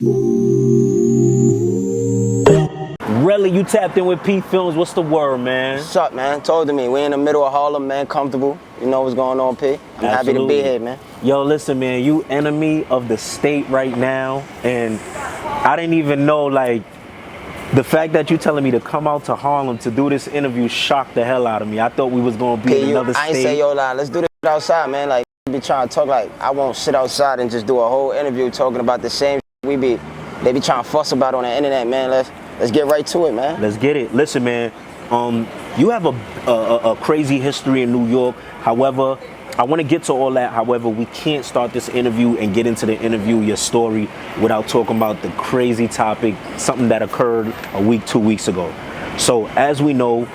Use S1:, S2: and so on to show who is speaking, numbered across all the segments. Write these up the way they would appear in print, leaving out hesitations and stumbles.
S1: Relly, you tapped in with PPhilms. What's the word, man?
S2: What's up, man? Told to me, we in the middle of Harlem, man, comfortable. You know what's going on, P. I'm happy to be here, man.
S1: Yo, listen, man, you enemy of the state right now, and I didn't even know, like, the fact that you telling me to come out to Harlem to do this interview shocked the hell out of me. I thought we was gonna be in another state.
S2: I ain't say, yo, like, let's do this outside, man. Like, be trying to talk like I won't sit outside and just do a whole interview talking about the same shit they be trying to fuss about on the internet, man. Let's get right to it, man.
S1: Let's get it. Listen, man, you have a crazy history in New York. However, I want to get to all that. However, we can't start this interview and get into the interview, your story, without talking about the crazy topic, something that occurred a week, 2 weeks ago. So, as we know,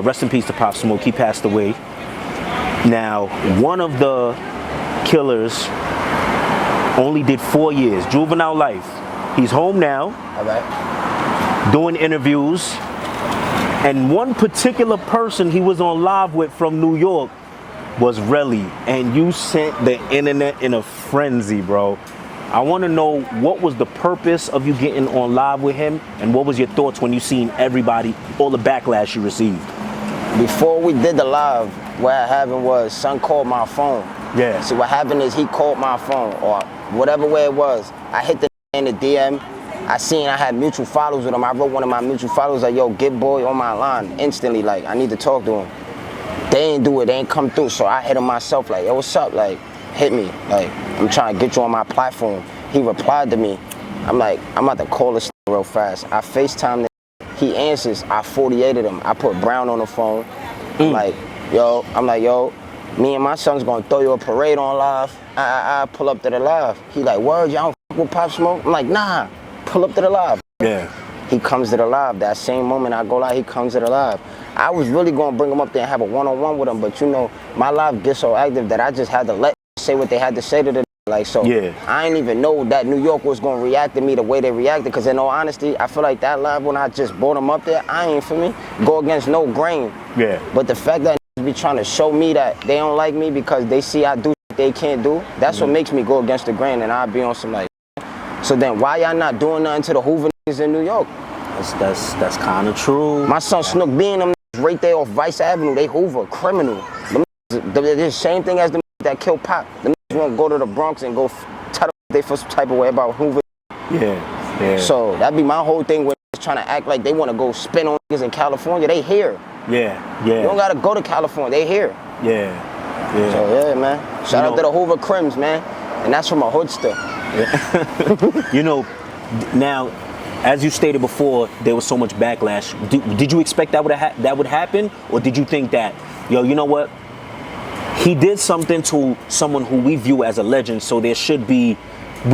S1: rest in peace to Pop Smoke. He passed away. Now, one of the killers only did 4 years, juvenile life. He's home now,
S2: all right,
S1: doing interviews. And one particular person he was on live with from New York was Relly. And you sent the internet in a frenzy, bro. I want to know, what was the purpose of you getting on live with him? And what was your thoughts when you seen everybody, all the backlash you received?
S2: Before we did the live, what happened was son called my phone.
S1: Yeah.
S2: See, what happened is he called my phone, or whatever way it was. I hit the in the DM. I seen I had mutual followers with him. I wrote one of my mutual followers like, yo, get boy on my line instantly. Like, I need to talk to him. They ain't do it. They ain't come through. So I hit him myself like, yo, what's up? Like, hit me. Like, I'm trying to get you on my platform. He replied to me. I'm like, I'm about to call this real fast. I FaceTimed him. He answers. I 48'd him. I put Brown on the phone. I'm like, yo, me and my son's gonna throw you a parade on live. I pull up to the live. He like, word, y'all don't fuck with Pop Smoke? I'm like, nah, pull up to the live.
S1: Yeah.
S2: He comes to the live. That same moment I go live, he comes to the live. I was really gonna bring him up there and have a one-on-one with him, but you know, my live gets so active that I just had to let say what they had to say to the like, so
S1: yeah.
S2: I didn't even know that New York was gonna react to me the way they reacted, because in all honesty, I feel like that live when I just brought him up there, I ain't, for me, go against no grain.
S1: Yeah.
S2: But the fact that be trying to show me that they don't like me because they see I do they can't do, that's what makes me go against the grain, and I'll be on some like, so then why y'all not doing nothing to the Hoover niggas in New York?
S1: That's kind of true.
S2: My son Snook being them right there off Vice Avenue, they Hoover, criminal. They're the same thing as the that killed Pop. The won't go to the Bronx and go tell them they feel some type of way about Hoover.
S1: Yeah.
S2: So that'd be my whole thing when they're trying to act like they want to go spin on niggas in California. They here.
S1: Yeah.
S2: You don't gotta go to California. They here.
S1: Yeah.
S2: So yeah, man. Shout out to the Hoover Crims, man. And that's from a hoodster.
S1: Yeah. You know, now, as you stated before, there was so much backlash. Did you expect that would happen, or did you think that, yo, you know what? He did something to someone who we view as a legend, so we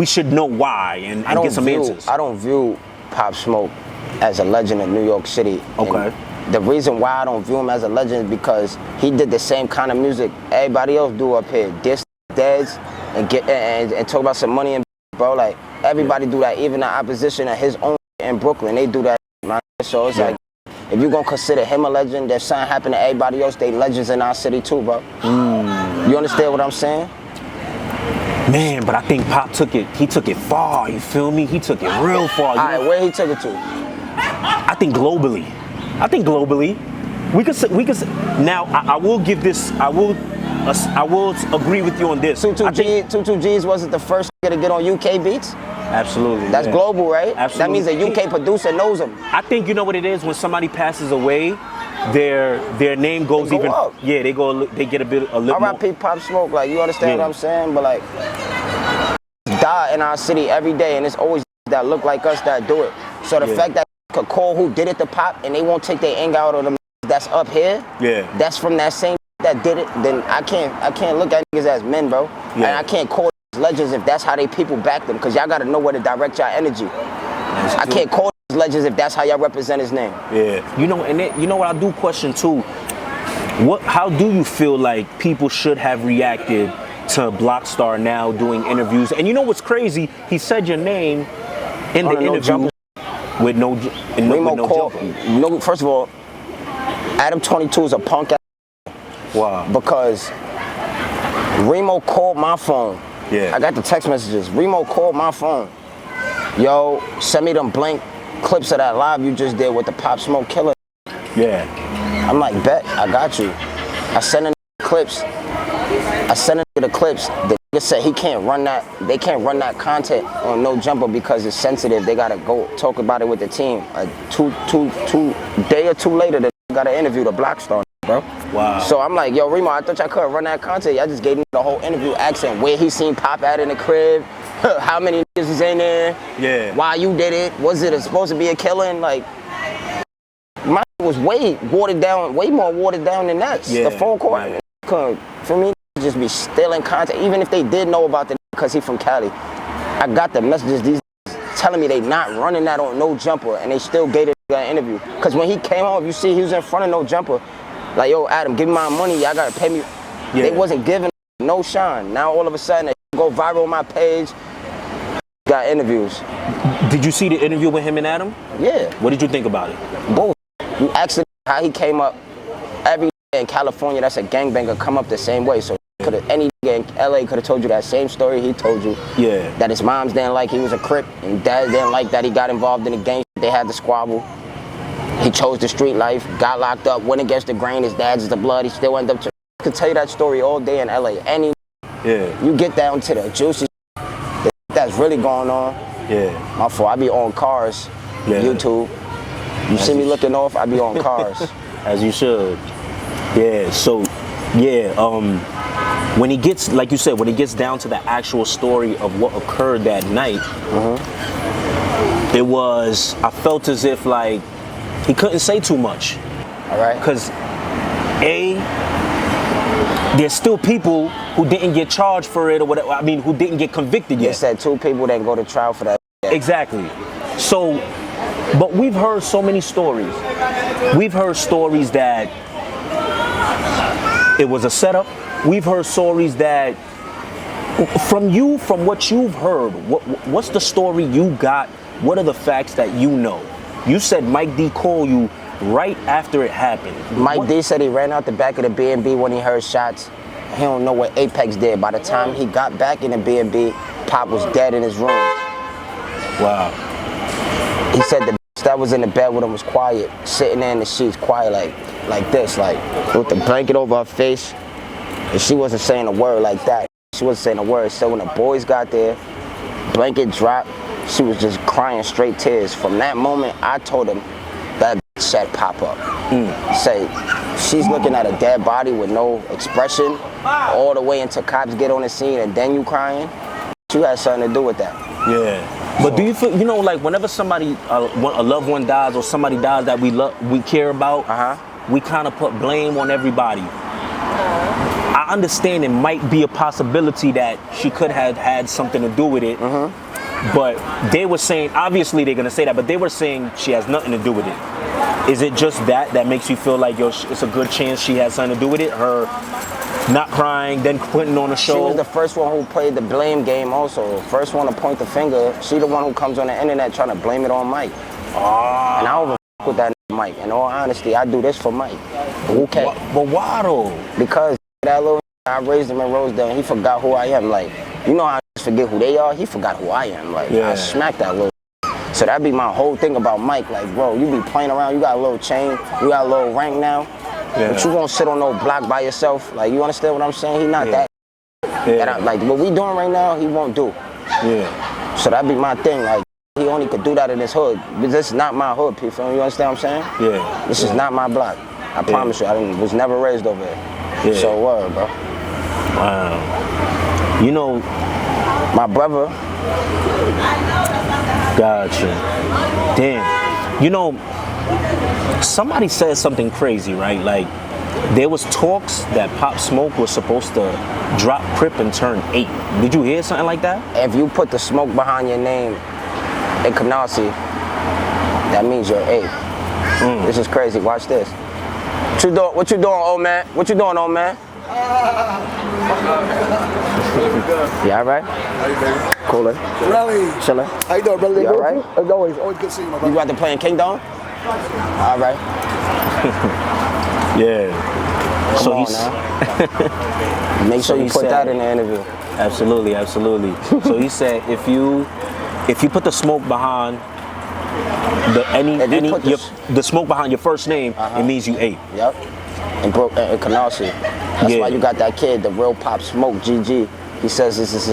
S1: should know why and get some answers.
S2: I don't view Pop Smoke as a legend in New York City.
S1: Okay.
S2: And the reason why I don't view him as a legend is because he did the same kind of music everybody else do up here. Diss deads and talk about some money and bro. Like, everybody do that, even the opposition of his own in Brooklyn, they do that. So it's like, if you're gonna consider him a legend, there's something happened to everybody else, they legends in our city too, bro. You understand what I'm saying?
S1: Man, but I think Pop took it far, you feel me? He took it real far.
S2: All right, where he took it to?
S1: I think globally. We could say, now I will give this, I will agree with you on this.
S2: 22 G's wasn't the first to get on UK beats?
S1: Absolutely.
S2: That's global, right?
S1: Absolutely.
S2: That means a UK producer knows him.
S1: I think you know what it is, when somebody passes away, their name goes even up. Yeah, they get a little more.
S2: R.I.P. Pop Smoke, like, you understand what I'm saying? But like, die in our city every day, and it's always that look like us that do it. So the fact that could call who did it to Pop and they won't take their anger out of them that's up here, that's from that same that did it, then I can't look at niggas as men, bro. And I can't call legends if that's how they people back them, because y'all gotta know where to direct y'all energy. I can't call legends if that's how y'all represent his name.
S1: Yeah. You know, and you know what I do question too? How do you feel like people should have reacted to Blockstar now doing interviews? And you know what's crazy? He said your name in the interview with no jumping.
S2: First of all, Adam 22 is a punk ass.
S1: Wow.
S2: Because Remo called my phone.
S1: Yeah.
S2: I got the text messages. Remo called my phone. yo, send me them blank clips of that live you just did with the Pop Smoke Killer.
S1: Yeah.
S2: I'm like, bet, I got you. I sent a clips. I sent a the clips. The nigga said he can't run that. They can't run that content on No Jumper because it's sensitive. They gotta go talk about it with the team. Two day or two later, they got an interview to Blackstar, bro.
S1: Wow.
S2: So I'm like, yo, Remo, I thought y'all couldn't run that content. I just gave him the whole interview asking where he seen Pop at in the crib, how many niggas was in there,
S1: Yeah.
S2: why you did it, was it supposed to be a killing? Like, my was way watered down, way more watered down than that.
S1: Yeah.
S2: The phone call, for me, just be stealing content, even if they did know about the because he from Cali. I got the messages, these telling me they not running that on No Jumper, and they still gave it an interview. Because when he came home, you see he was in front of No Jumper, like, yo, Adam, give me my money, y'all gotta pay me. Yeah. They wasn't giving no shine. Now all of a sudden, they go viral on my page, got interviews.
S1: Did you see the interview with him and Adam?
S2: Yeah.
S1: What did you think about it?
S2: Both. You asked him how he came up. Every in California that's a gangbanger come up the same way. So any nigga in LA could have told you that same story he told you. Yeah. That his moms didn't like he was a Crip, and dad didn't like that he got involved in the gang. They had the squabble. He chose the street life, got locked up, went against the grain. His dad's the blood. He still ended up. I could tell you that story all day in LA. You get down to the juicy that's really going on. Yeah. My fault. I be on cars, YouTube. You see me looking off, I be on cars.
S1: As you should. Yeah, so, yeah, when he gets, like you said, when he gets down to the actual story of what occurred that night, it was, I felt as if, like, he couldn't say too much.
S2: All right.
S1: Because, there's still people who didn't get charged for it or whatever, I mean, who didn't get convicted yet.
S2: They said 2 people didn't go to trial for that.
S1: Exactly. So, but we've heard so many stories. We've heard stories that it was a setup. We've heard stories that, from what you've heard, what's the story you got? What are the facts that you know? You said Mike D called you right after it happened.
S2: Mike D said he ran out the back of the B&B when he heard shots. He don't know what Apex did. By the time he got back in the B&B, Pop was dead in his room. Wow. He said the bitch that was in the bed with him was quiet, sitting there in the sheets, quiet like this, like with the blanket over her face. And she wasn't saying a word like that. She wasn't saying a word. So when the boys got there, blanket dropped, she was just crying straight tears. From that moment, I told him that bitch said Pop up. Say, she's looking at a dead body with no expression, all the way until cops get on the scene and then you crying. You had something to do with that.
S1: Yeah. But do you feel, you know, like whenever somebody, a loved one dies or somebody dies that we care about, we kind of put blame on everybody. I understand it might be a possibility that she could have had something to do with it, but they were saying, obviously they're going to say that, but they were saying she has nothing to do with it. Is it just that makes you feel like, yo, it's a good chance she has something to do with it? Her not crying, then putting on a show?
S2: She was the first one who played the blame game also. First one to point the finger. She the one who comes on the internet trying to blame it on Mike. And I don't even with that Mike. In all honesty, I do this for Mike. Okay.
S1: But why though?
S2: Because that little I raised him in Rosedale and he forgot who I am. Like, you know how I forget who they are? He forgot who I am. Like, I smacked that little. So that'd be my whole thing about Mike. Like, bro, you be playing around, you got a little chain, you got a little rank now. But you won't sit on no block by yourself. Like, you understand what I'm saying? He not that. Like, what we doing right now, he won't do. So that'd be my thing. Like, he only could do that in his hood. But this is not my hood, PPhilms. You understand what I'm saying? This is not my block. I promise you. I was never raised over here. So word, bro.
S1: Wow. You know,
S2: my brother.
S1: Gotcha. Damn. You know, somebody said something crazy, right? Like, there was talks that Pop Smoke was supposed to drop CRIP and turn 8. Did you hear something like that?
S2: If you put the smoke behind your name in Canarsie, that means you're 8. This is crazy. Watch this. What you doing, old man? What you doing, old man? You all right?
S3: How you doing?
S2: Coolin'.
S3: Relly.
S2: Chillin'.
S3: How you doing, brother?
S2: You all right?
S3: As always good seeing you, my brother.
S2: You got to play in Kingdom? All right.
S1: Yeah.
S2: Come on now. Make sure you put that in the interview.
S1: Absolutely, absolutely. So he said, if you if you put the smoke behind the smoke behind your first name, it means you ate.
S2: Yep. And Canarsie. That's why you got that kid, the real Pop Smoke, GG. He says this is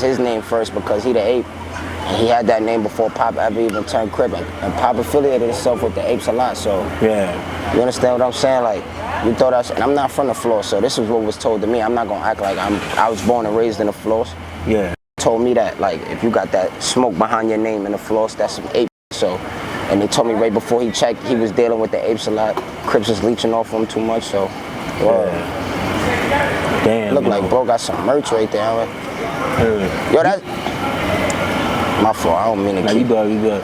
S2: his name first because he the ape. And he had that name before Pop ever even turned CRIP. And Pop affiliated himself with the apes a lot, so.
S1: Yeah.
S2: You understand what I'm saying? Like, you thought and I'm not from the floor, so this is what was told to me. I'm not gonna act like I was born and raised in the floors.
S1: Yeah.
S2: Told me that, like, if you got that smoke behind your name in the floors, that's some ape. So, and they told me right before he checked, he was dealing with the apes a lot. Crips was leeching off him too much, so.
S1: Damn.
S2: Look like bro got some merch right there. Like, yo, that's my fault. I don't mean to keep.
S1: You good.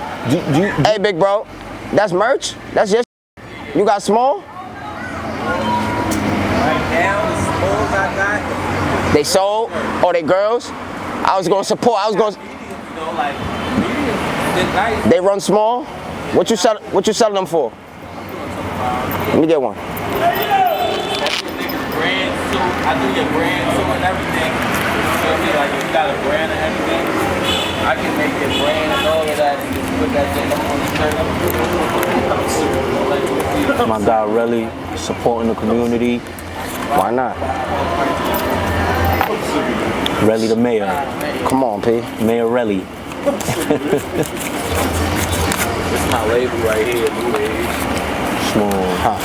S2: Hey, big bro, that's merch. That's your. You got small?
S4: Right now, the smalls I got.
S2: They sold or they girls? I was gonna support. I was gonna. They run small. What you selling them for? Let me get one.
S4: I do your brand too and everything. So I feel like if you got a brand and everything, I can make your brand and all of that and just put that thing up on the shirt.
S1: My guy Relly supporting the community.
S2: Why not?
S1: Relly the mayor.
S2: Come on, P.
S1: Mayor Relly.
S4: This is my label right here, New Age.
S1: Small.
S2: Huh.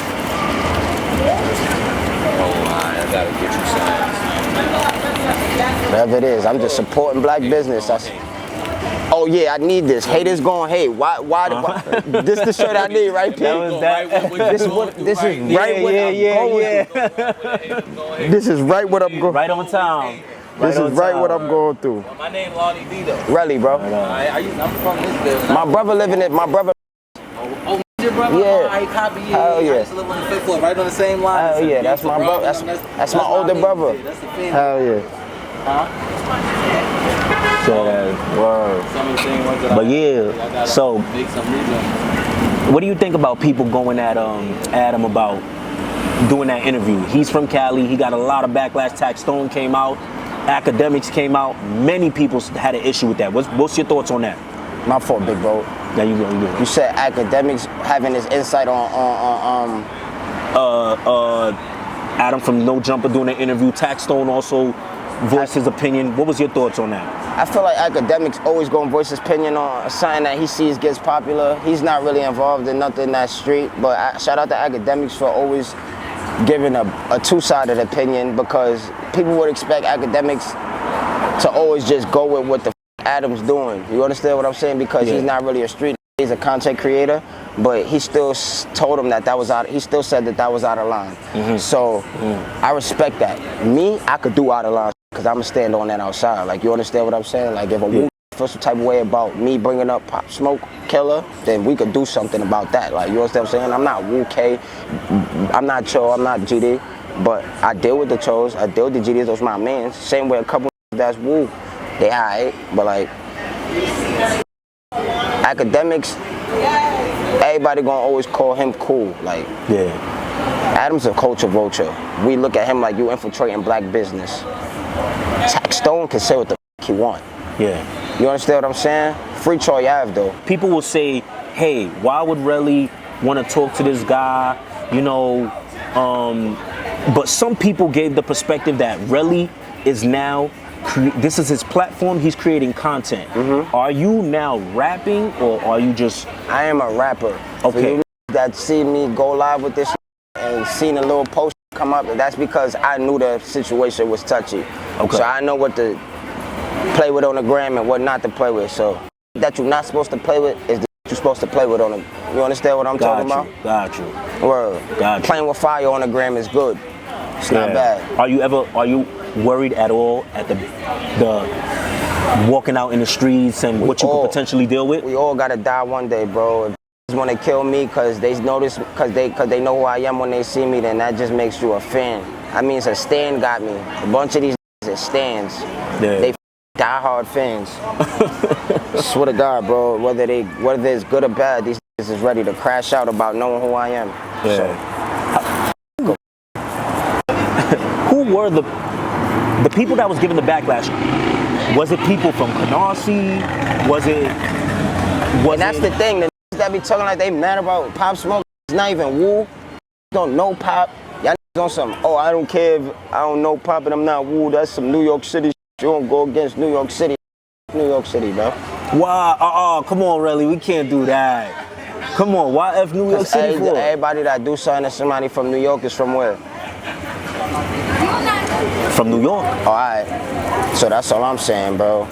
S4: I gotta get you signs.
S2: Whatever it is, I'm just supporting black business. Oh yeah, I need this. Haters going hate. Why? This the shirt I need, right, P? This is right what I'm going through. This is right what I'm going.
S1: Right on time.
S2: This is right what I'm going through.
S4: My name Lonnie D though.
S2: Relly, bro.
S4: I'm from this building.
S2: My brother living it. My brother.
S4: Oh, your brother?
S2: Yeah.
S4: I copy you.
S2: Hell yeah.
S4: I used to live on the fifth floor, right on the same line.
S2: Hell yeah, that's my brother. That's my older brother.
S4: That's the family.
S2: Hell yeah. Word.
S4: Some of the same ones that
S1: But
S4: I
S1: yeah, so
S4: make some new ones.
S1: what do you think about people going at Adam about doing that interview? He's from Cali. He got a lot of backlash. Taxstone came out. Academics came out. Many people had an issue with that. What's your thoughts on that?
S2: My fault, big bro.
S1: Yeah, you go.
S2: You said academics having this insight on
S1: Adam from No Jumper doing an interview. Taxstone also voiced his opinion. What was your thoughts on that?
S2: I feel like academics always gonna voice his opinion on something that he sees gets popular. He's not really involved in nothing that street, but shout out to academics for always giving a two-sided opinion, because people would expect academics to always just go with what the Adam's doing. You understand what I'm saying? Because he's not really a street. He's a content creator, but he still told him that was out. He still said that was out of line. So I respect that. Me, I could do out of line because I'm gonna stand on that outside. Like, you understand what I'm saying? Like, if a Wu feels some type of way about me bringing up Pop Smoke Killer, then we could do something about that. Like, you understand what I'm saying? I'm not Wu K, I'm not Cho, I'm not GD, but I deal with the Chos, I deal with the GDs. Those my mans. Same way a couple that's Wu, they alright, but like academics, everybody gonna always call him cool. Like, Adam's a culture vulture. We look at him like you infiltrating black business. Taxstone can say what the he want. You understand what I'm saying? Free Troy Ave though.
S1: People will say, hey, why would Relly want to talk to this guy? You know, but some people gave the perspective that Relly is now, this is his platform, he's creating content. Are you now rapping, or are you just...
S2: I am a rapper. Okay. For you that see me go live with this and seen a little post come up, that's because I knew the situation was touchy. So I know what to play with on the gram and what not to play with. So that you're not supposed to play with is the you're supposed to play with on the... You understand what I'm talking about?
S1: Got you.
S2: Word. Playing with fire on the gram is good. It's not bad.
S1: Are you worried at all at the walking out in the streets and what you could potentially deal with?
S2: We all gotta die one day, bro. If want to kill me because they notice, because they know who I am when they see me, then that just makes you a fan. I mean, it's a stand got me. A bunch of these is stands. They die-hard fans. Swear to God, bro. Whether it's good or bad, these is ready to crash out about knowing who I am.
S1: Who were the people that was giving the backlash? Was it people from Canarsie? Was it?
S2: And that's the thing. The niggas that be talking like they mad about Pop Smoke. It's not even Woo. Don't know Pop. Y'all niggas on some. Oh, I don't care if I don't know Pop and I'm not Woo. That's some New York City. You don't go against New York City. New York City, bro.
S1: Wow. Come on, Relly. We can't do that. Come on. Why F New York City for?
S2: Everybody that do something to somebody from New York is from where?
S1: From New York.
S2: All right. So that's all I'm saying, bro.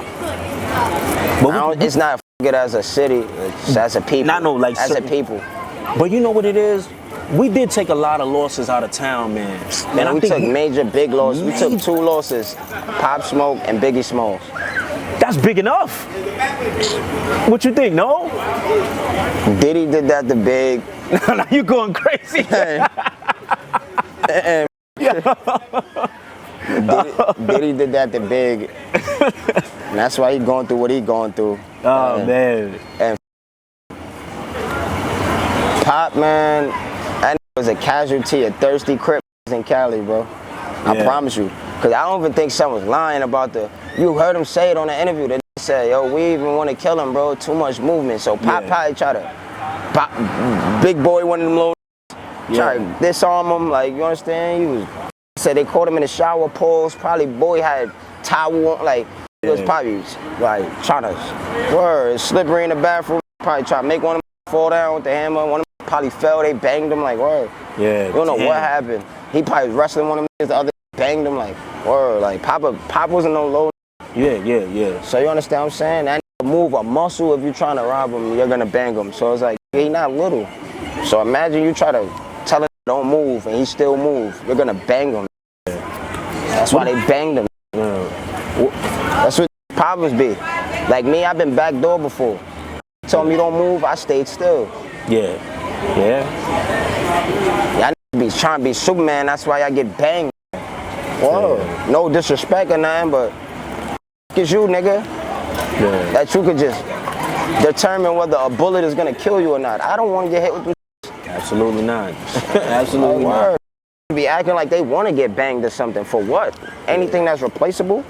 S2: But it's not it as a city. It's as a people.
S1: Not no like
S2: as a people.
S1: But you know what it is? We did take a lot of losses out of town, man.
S2: And we took major big losses. We took 2 losses, Pop Smoke and Biggie Smalls.
S1: That's big enough. What you think, no?
S2: Diddy did that to Big.
S1: Now you going crazy.
S2: Diddy did that to Big. And that's why he going through what he going through.
S1: Oh, man.
S2: And Pop, man, that was a casualty of thirsty CRIP in Cali, bro. I promise you. Because I don't even think someone's lying about you heard him say it on the interview. They said, yo, we even want to kill him, bro. Too much movement. So Pop probably try to, Big Boy, one of them little, try to disarm him. Like, you understand? Said they caught him in the shower pause. Probably Boy had towel on, like, he was probably, like, trying to, slippery in the bathroom. Probably try to make one of them fall down with the hammer. One of them probably fell. They banged him, like, word.
S1: Yeah.
S2: You don't know what happened. He probably was wrestling one of them. The other banged him, like, word. Like, Pop wasn't no low.
S1: Yeah.
S2: So you understand what I'm saying? That move a muscle. If you're trying to rob him, you're gonna bang him. So it's like, he not little. So imagine you try to tell him don't move and he still move. You're gonna bang him. That's why they banged him. That's what problems be. Like me, I've been backdoor before. Told me don't move, I stayed still.
S1: Yeah.
S2: Y'all be trying to be Superman, that's why y'all get banged. Whoa. No disrespect or nothing, but it's you, nigga. That you could just determine whether a bullet is gonna kill you or not. I don't want to get hit with them.
S1: Absolutely not. Absolutely not.
S2: Be acting like they want to get banged or something. For what? Anything that's replaceable?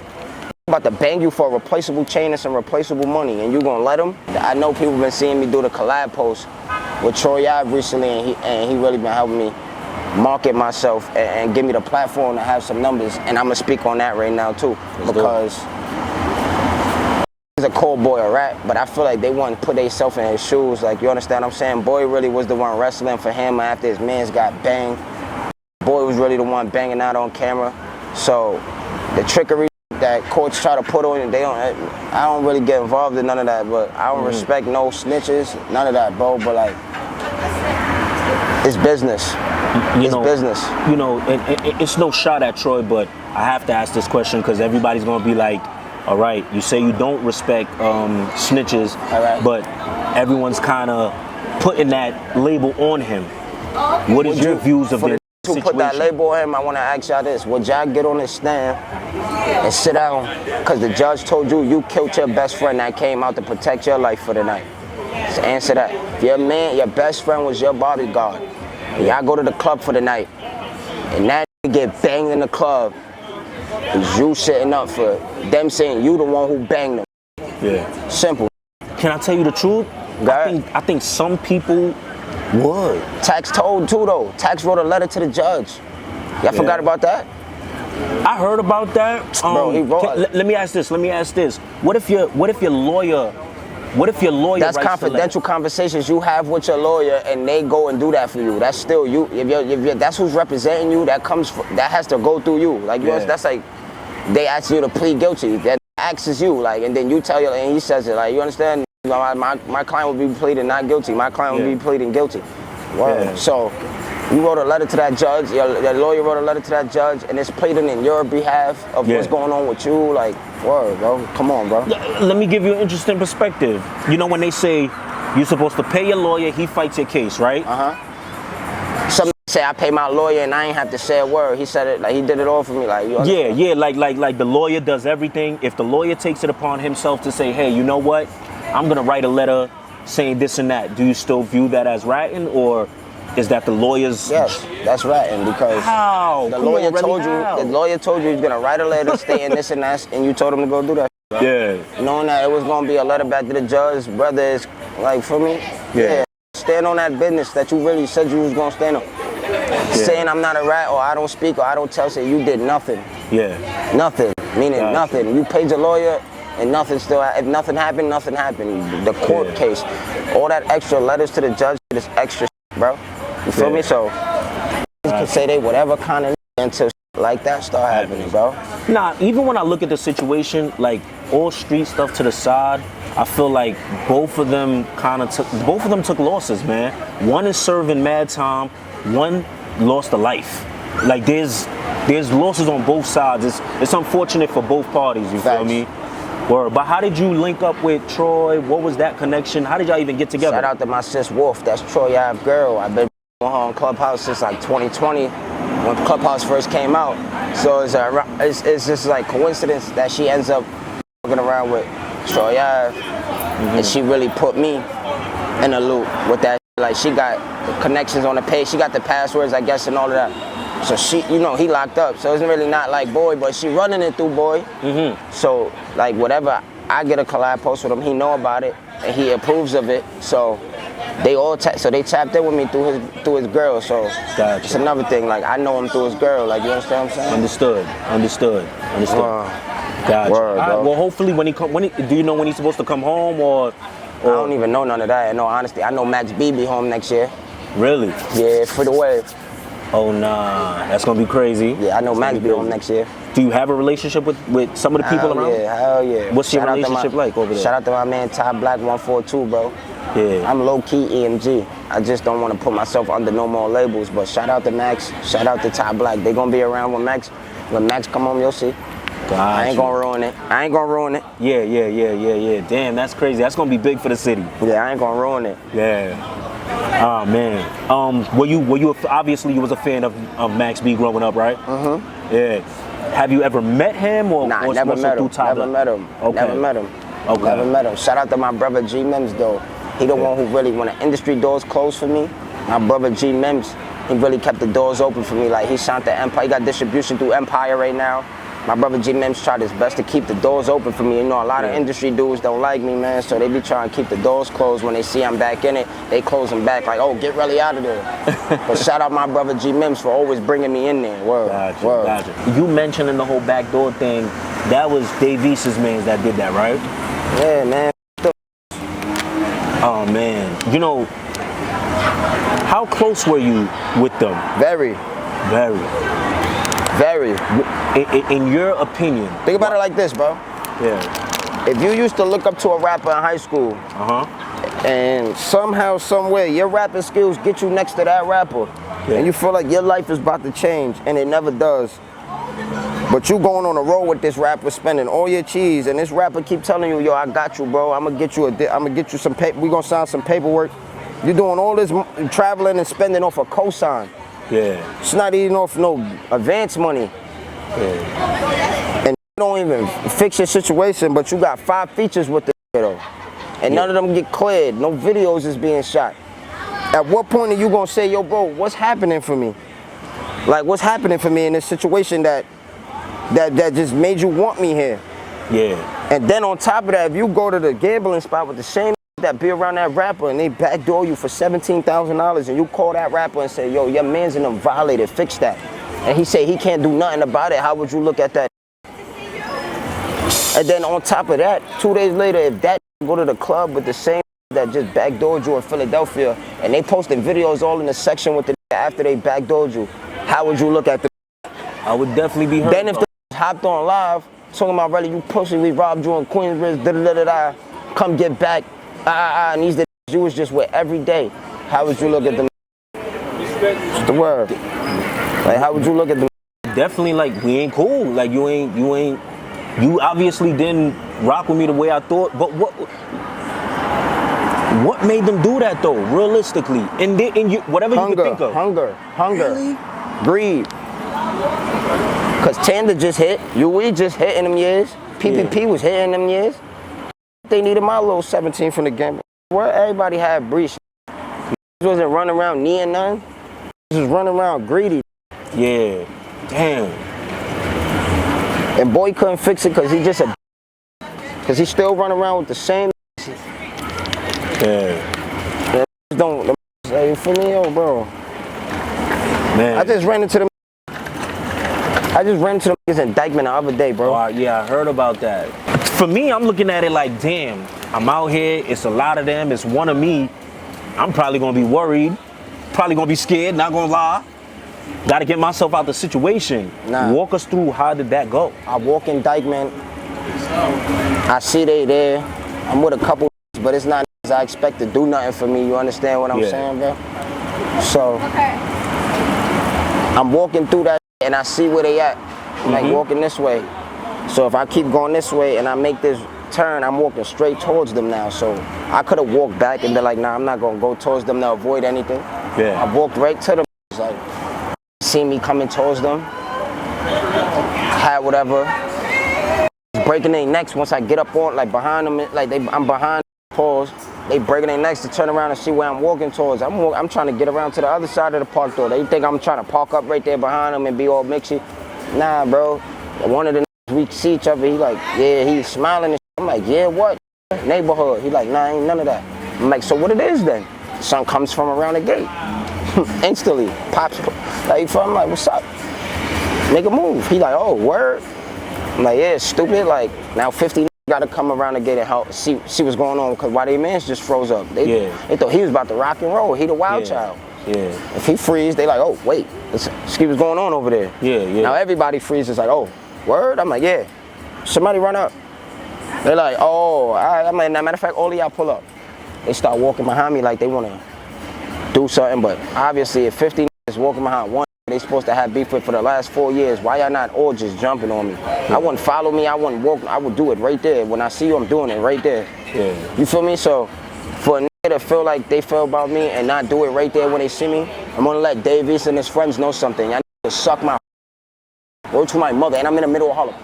S2: I'm about to bang you for a replaceable chain and some replaceable money, and you gonna let them? I know people been seeing me do the collab post with Troy Ave recently, and he really been helping me market myself and give me the platform to have some numbers, and I'm gonna speak on that right now too, because he's a cold boy a rap, but I feel like they want to put themselves in his shoes. Like, you understand what I'm saying? Boy really was the one wrestling for him after his mans got banged. Boy was really the one banging out on camera. So the trickery that courts try to put on it, I don't really get involved in none of that, but I don't respect no snitches, none of that, bro. But like, it's business. It's business.
S1: You know, it's no shot at Troy, but I have to ask this question because everybody's gonna be like, all right, you say you don't respect snitches, but everyone's kind of putting that label on him. What is your views of this
S2: to
S1: situation?
S2: Put that label on him, I want to ask y'all this. Would y'all get on this stand and sit down because the judge told you killed your best friend that came out to protect your life for the night? So answer that. If your best friend was your bodyguard, and y'all go to the club for the night, and that get banged in the club, is you sitting up for them saying you the one who banged them?
S1: Yeah.
S2: Simple.
S1: Can I tell you the truth? I think some people would.
S2: Tax told too though. Tax wrote a letter to the judge. Y'all forgot about that?
S1: I heard about that.
S2: Bro, he wrote.
S1: Let me ask this. What if your lawyer?
S2: That's confidential conversations you have with your lawyer, and they go and do that for you. That's still you. If that's who's representing you, that has to go through you. Like that's like they ask you to plead guilty. That asks you, like, and then you tell you, and he says it. Like, you understand? My client will be pleading not guilty. My client will be pleading guilty. Yeah. So you wrote a letter to that judge. Your lawyer wrote a letter to that judge, and it's pleading in your behalf of what's going on with you. Like, word, bro. Come on, bro.
S1: Let me give you an interesting perspective. You know when they say you're supposed to pay your lawyer, he fights your case, right?
S2: Some say I pay my lawyer and I ain't have to say a word. He said it like he did it all for me. Like,
S1: like the lawyer does everything. If the lawyer takes it upon himself to say, hey, you know what? I'm gonna write a letter saying this and that. Do you still view that as ratting, or is that the lawyer's?
S2: Yes, that's ratting because the lawyer told you he's gonna write a letter stating this and that, and you told him to go do that. bro.
S1: Yeah.
S2: Knowing that it was gonna be a letter back to the judge, brother, is like for me.
S1: Yeah.
S2: Stand on that business that you really said you was gonna stand on. Saying I'm not a rat or I don't speak or I don't tell, say you did nothing.
S1: Yeah.
S2: Nothing. Meaning
S1: Gotcha.
S2: nothing. You paid your lawyer and nothing still. If nothing happened, nothing happened. The court case, all that extra letters to the judge is extra, bro. You feel me? So you can say they whatever kind of until like that start happening, bro.
S1: Nah, even when I look at the situation, like all street stuff to the side, I feel like both of them took losses, man. One is serving mad time, one lost a life. Like there's losses on both sides. It's unfortunate for both parties, you feel me? Word. But how did you link up with Troy? What was that connection? How did y'all even get together?
S2: Shout out to my sis Wolf, that's Troy Ave girl. I've been on her on Clubhouse since like 2020 when Clubhouse first came out. So it's just like coincidence that she ends up walking around with Troy Ave, and she really put me in a loop with that. Like she got the connections on the page, she got the passwords, I guess, and all of that. So she, you know, he locked up, so it's really not like Boy, but she running it through Boy. So like whatever I get a collab post with him, he know about it and he approves of it. So they all they tapped in with me through his girl. So
S1: Gotcha.
S2: It's another thing. Like I know him through his girl. Like you understand what I'm saying?
S1: Understood. Gotcha.
S2: Word,
S1: All right,
S2: bro.
S1: well, hopefully do you know when he's supposed to come home or?
S2: I don't even know none of that. No, honestly, I know Max B be home next year.
S1: Really?
S2: Yeah, for the wave.
S1: Oh nah, that's gonna be crazy.
S2: Yeah, I know Max be home next year.
S1: Do you have a relationship with some of the people around?
S2: Yeah, hell yeah.
S1: What's your relationship like over there?
S2: Shout out to my man Ty Black 142, bro.
S1: Yeah.
S2: I'm low key EMG. I just don't want to put myself under no more labels. But shout out to Max. Shout out to Ty Black. They gonna be around when Max come home. You'll see.
S1: Gotcha.
S2: I ain't gonna ruin it.
S1: Yeah. Damn, that's crazy. That's gonna be big for the city.
S2: Yeah, I ain't gonna ruin it.
S1: Yeah. Oh man. Were you obviously you was a fan of Max B growing up, right? Yeah. Have you ever met him or
S2: Nah,
S1: or
S2: never met him.
S1: Tyler?
S2: Never met him.
S1: Okay.
S2: Never met him.
S1: Okay.
S2: Never met him. Shout out to my brother G Mims though. He the one who really, when the industry doors closed for me, my brother G Mims, he really kept the doors open for me. Like he signed to Empire. He got distribution through Empire right now. My brother G Mims tried his best to keep the doors open for me. You know, a lot of industry dudes don't like me, man, so they be trying to keep the doors closed. When they see I'm back in it, they close them back like, oh, get Relly out of there. But shout out my brother G Mims for always bringing me in there. Word.
S1: Gotcha. You mentioning the whole backdoor thing, that was Dave East's man that did that, right?
S2: Yeah, man.
S1: Oh, man. You know, how close were you with them?
S2: Very.
S1: In your opinion.
S2: Think about it like this, bro.
S1: Yeah.
S2: If you used to look up to a rapper in high school, and somehow, someway, your rapping skills get you next to that rapper, and you feel like your life is about to change, and it never does. But you going on a road with this rapper, spending all your cheese, and this rapper keep telling you, yo, I got you, bro. I'm gonna get you some paper. We gonna sign some paperwork. You doing all this traveling and spending off a cosign.
S1: Yeah.
S2: It's not even off no advance money.
S1: Yeah.
S2: And you don't even fix your situation, but you got 5 features with the though. And none of them get cleared. No videos is being shot. At what point are you gonna say, yo, bro, what's happening for me? Like, what's happening for me in this situation that just made you want me here?
S1: Yeah.
S2: And then on top of that, if you go to the gambling spot with the same that be around that rapper and they backdoor you for $17,000 and you call that rapper and say, yo, your man's in them violated, fix that. And he say he can't do nothing about it, how would you look at that? And then on top of that, 2 days later, if that go to the club with the same that just backdoored you in Philadelphia and they posting videos all in the section with the after they backdoored you, how would you look at the?
S1: I would definitely be hurt.
S2: Then if the hopped on live, talking about Relly, you pussy, we robbed you in Queensbridge, da-da-da-da-da, come get back, and these the you was just with every day. How would you look at them? What's the word? Like, how would you look at them?
S1: Definitely, like, we ain't cool. Like, you obviously didn't rock with me the way I thought, but what made them do that though, realistically? And whatever you could think of.
S2: Hunger.
S1: Really?
S2: Greed. Cause Tanda just hit, UE just hit in them years, PPP was hitting them years. They needed my little 17 from the game. Where everybody had breach. Wasn't running around kneeing none. Just running around greedy.
S1: Yeah. Damn.
S2: And boy couldn't fix it cause he just a Cause he still run around with the same.
S1: Yeah.
S2: Don't you feel me, yo, bro?
S1: Man.
S2: I just ran into them niggas in Dykeman the other day, bro.
S1: Yeah, I heard about that. For me, I'm looking at it like, damn, I'm out here, it's a lot of them, it's one of me. I'm probably gonna be worried, probably gonna be scared, not gonna lie. Gotta get myself out the situation.
S2: Nah.
S1: Walk us through, how did that go?
S2: I walk in Dykeman, I see they there, I'm with a couple, but it's not I expect to do nothing for me, you understand what I'm saying, bro? So, I'm walking through that and I see where they at. I'm like walking this way. So if I keep going this way and I make this turn, I'm walking straight towards them now. So I could have walked back and been like, nah, I'm not gonna go towards them to avoid anything.
S1: Yeah.
S2: I walked right to them. Like, see me coming towards them. Had whatever. Breaking their necks once I get up on, like behind them, like I'm behind them, pause. They breaking their necks to turn around and see where I'm walking towards. I'm trying to get around to the other side of the park door. They think I'm trying to park up right there behind them and be all mixy. Nah, bro. One of the we see each other, he like, yeah, he's smiling and shit. I'm like, yeah, what? Neighborhood. He like, nah, ain't none of that. I'm like, so what it is then? Son comes from around the gate. Instantly, pops, like, I'm like, what's up? Make a move. He like, oh, word? I'm like, yeah, stupid. Like, now 50 gotta come around the gate and help see what's going on, because why they mans just froze up. They thought he was about to rock and roll. He the wild child.
S1: Yeah.
S2: If he freeze, they like, oh, wait, let's see what's going on over there.
S1: Yeah.
S2: Now everybody freezes like, oh, word? I'm like, yeah. Somebody run up. They're like, oh, all right. I'm like, matter of fact, all of y'all pull up. They start walking behind me like they want to do something, but obviously if 50 is walking behind one they supposed to have beef with for the last 4 years, why y'all not all just jumping on me? I wouldn't follow me, I wouldn't walk, I would do it right there. When I see you, I'm doing it right there. Yeah. You feel me? So for a nigga to feel like they feel about me and not do it right there when they see me, I'm gonna let Davies and his friends know something. Y'all need to suck my word to my mother, and I'm in the middle of Harlem.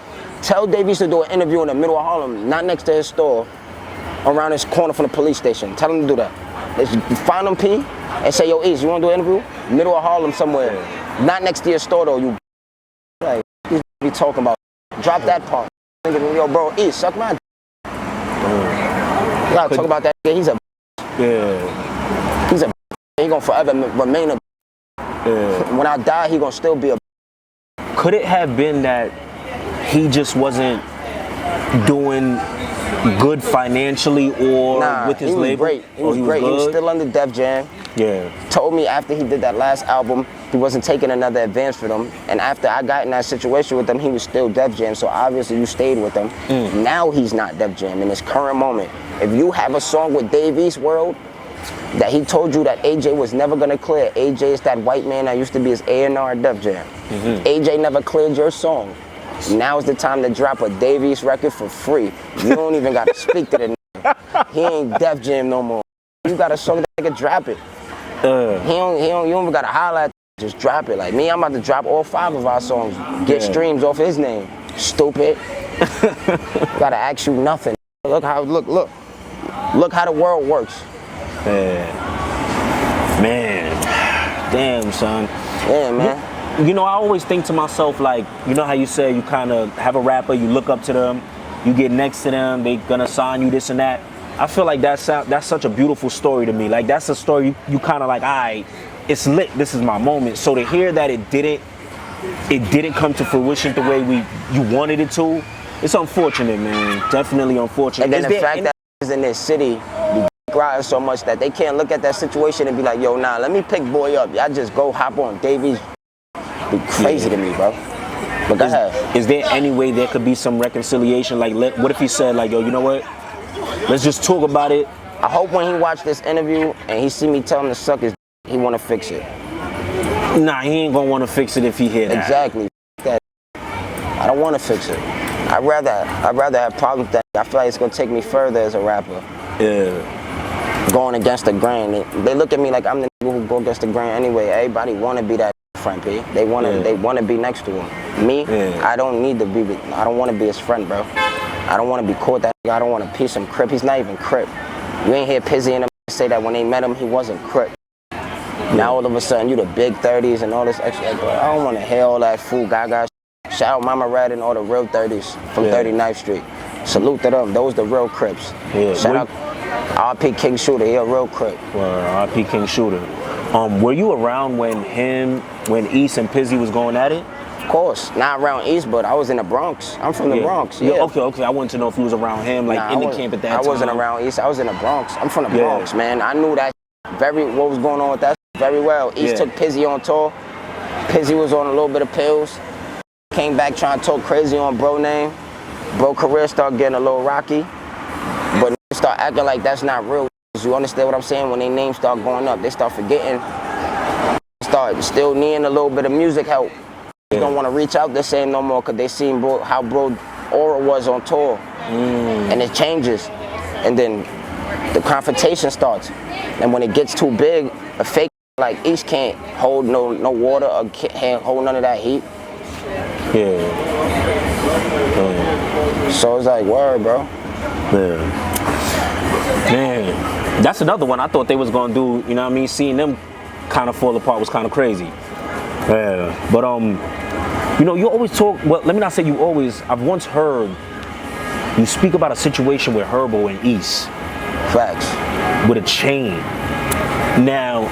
S2: Tell Davies to do an interview in the middle of Harlem, not next to his store, around his corner from the police station. Tell him to do that. Let's find him P and say, yo, East, you wanna do an interview? Middle of Harlem somewhere. Not next to your store though, you like you be talking about. Drop that part. Yo, bro, East, suck my You gotta talk about that. He's a he's a he gonna forever remain a When I die, he gonna still be a
S1: Could it have been that he just wasn't doing good financially or with his label?
S2: Great. He was great. He was still under Def Jam.
S1: Yeah.
S2: Told me after he did that last album, he wasn't taking another advance for them. And after I got in that situation with him, he was still Def Jam. So obviously you stayed with him. Now he's not Def Jam in this current moment. If you have a song with Dave East World that he told you that AJ was never gonna clear, AJ is that white man that used to be his A&R at Def Jam. AJ never cleared your song. Now is the time to drop a Dave East record for free. You don't even gotta speak to the nigga. He ain't Def Jam no more. You got a song that nigga drop it. You don't even gotta holler at just drop it. Like me, I'm about to drop all 5 of our songs. Get streams off his name. Stupid. Gotta ask you nothing. Look how look how the world works.
S1: Man. Damn, son.
S2: Yeah, man.
S1: You know, I always think to myself, like, you know how you say you kind of have a rapper, you look up to them, you get next to them, they gonna sign you this and that. I feel like that's such a beautiful story to me. Like, that's a story you kind of like, all right, it's lit, this is my moment. So to hear that it didn't come to fruition the way you wanted it to, it's unfortunate, man. Definitely unfortunate.
S2: And then the fact that in this city be riding so much that they can't look at that situation and be like, yo, nah, let me pick boy up. Y'all just go hop on Davies. Be crazy to me, bro. But go ahead.
S1: Is there any way there could be some reconciliation? Like, what if he said, like, yo, you know what? Let's just talk about it.
S2: I hope when he watch this interview and he see me tell him to suck his he want to fix it.
S1: Nah, he ain't gonna want to fix it if he hear that.
S2: Exactly. I don't want to fix it. I'd rather have problems that I feel like it's gonna take me further as a rapper.
S1: Yeah.
S2: Going against the grain. They look at me like I'm the nigga who go against the grain anyway. Everybody wanna be that friend, P. They wanna be next to him. Me, I don't need to be. I don't want to be his friend, bro. I don't want to be caught that nigga. I don't want to piece him CRIP. He's not even CRIP. You ain't hear Pizzy and them say that when they met him, he wasn't CRIP. Now all of a sudden you the big 30s and all this extra. Bro, I don't want to hear all that fool gaga. Shout out Mama Red and all the real 30s from 39th Street. Salute to them. Those the real Crips.
S1: Yeah.
S2: Shout out RP Kiing Shooter. He a real Crip.
S1: RP Kiing Shooter. Were you around when East and Pizzy was going at it?
S2: Of course, not around East, but I was in the Bronx. I'm from the Bronx. Yeah.
S1: Okay. I wanted to know if you was around him, like in the camp at that time.
S2: I wasn't around East. I was in the Bronx. I'm from the Bronx, man. I knew that what was going on with that very well. East took Pizzy on tour. Pizzy was on a little bit of pills. Came back trying to talk crazy on bro name. Bro career started getting a little rocky. But start acting like that's not real. You understand what I'm saying? When their names start going up, they start forgetting. Start still needing a little bit of music help. They don't want to reach out the same no more because they seen how bro aura was on tour. And it changes. And then the confrontation starts. And when it gets too big, a fake like East can't hold no water or can't hold none of that heat.
S1: Yeah.
S2: So it's like, word, bro.
S1: Yeah. Man, that's another one I thought they was gonna do, you know what I mean? Seeing them kind of fall apart was kind of crazy. Yeah. But you know, you always talk, well, let me not say you always, I've once heard you speak about a situation with Herbo and East.
S2: Facts.
S1: With a chain. Now,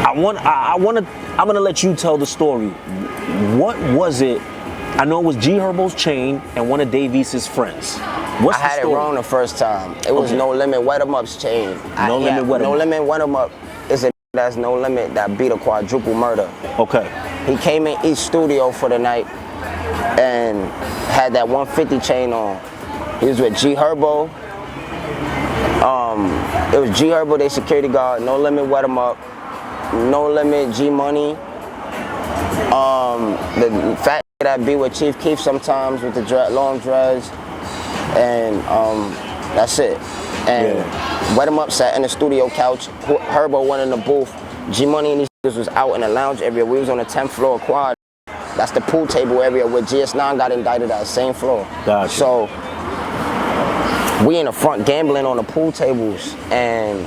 S1: I'm gonna let you tell the story. What was it? I know it was G Herbo's chain and one of Dave East's friends. What's
S2: I had it wrong the first time. It was No Limit Wet 'em Up's chain.
S1: No Limit Wet 'em Up.
S2: No Limit Wet 'em Up is a that's No Limit that beat a quadruple murder.
S1: Okay.
S2: He came in East studio for the night and had that 150 chain on. He was with G Herbo. It was G Herbo, they security guard. No Limit Wet 'em Up. No Limit G Money. The fat that be with Chief Keef sometimes with the long dreads. And that's it. And Wet 'em Up sat in the studio couch. Herbo went in the booth. G Money and these niggas was out in the lounge area. We was on the 10th floor quad. That's the pool table area where GS9 got indicted at the same floor.
S1: Gotcha.
S2: So we in the front gambling on the pool tables, and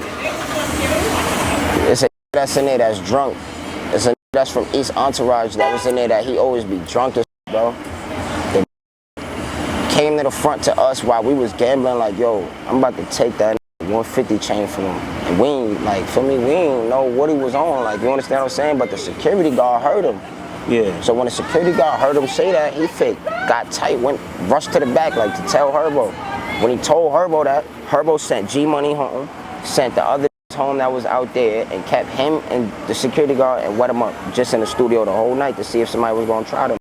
S2: it's a that's in there that's drunk. It's a that's from East Entourage that was in there that he always be drunk as bro. They came to the front to us while we was gambling like, yo, I'm about to take that 150 chain from him. And we ain't, like, for me, we ain't know what he was on. Like, you understand what I'm saying? But the security guard heard him.
S1: Yeah.
S2: So when the security guard heard him say that, he got tight, rushed to the back, like, to tell Herbo. When he told Herbo that, Herbo sent G Money home, sent the other home that was out there, and kept him and the security guard and Wet 'em Up just in the studio the whole night to see if somebody was gonna try them.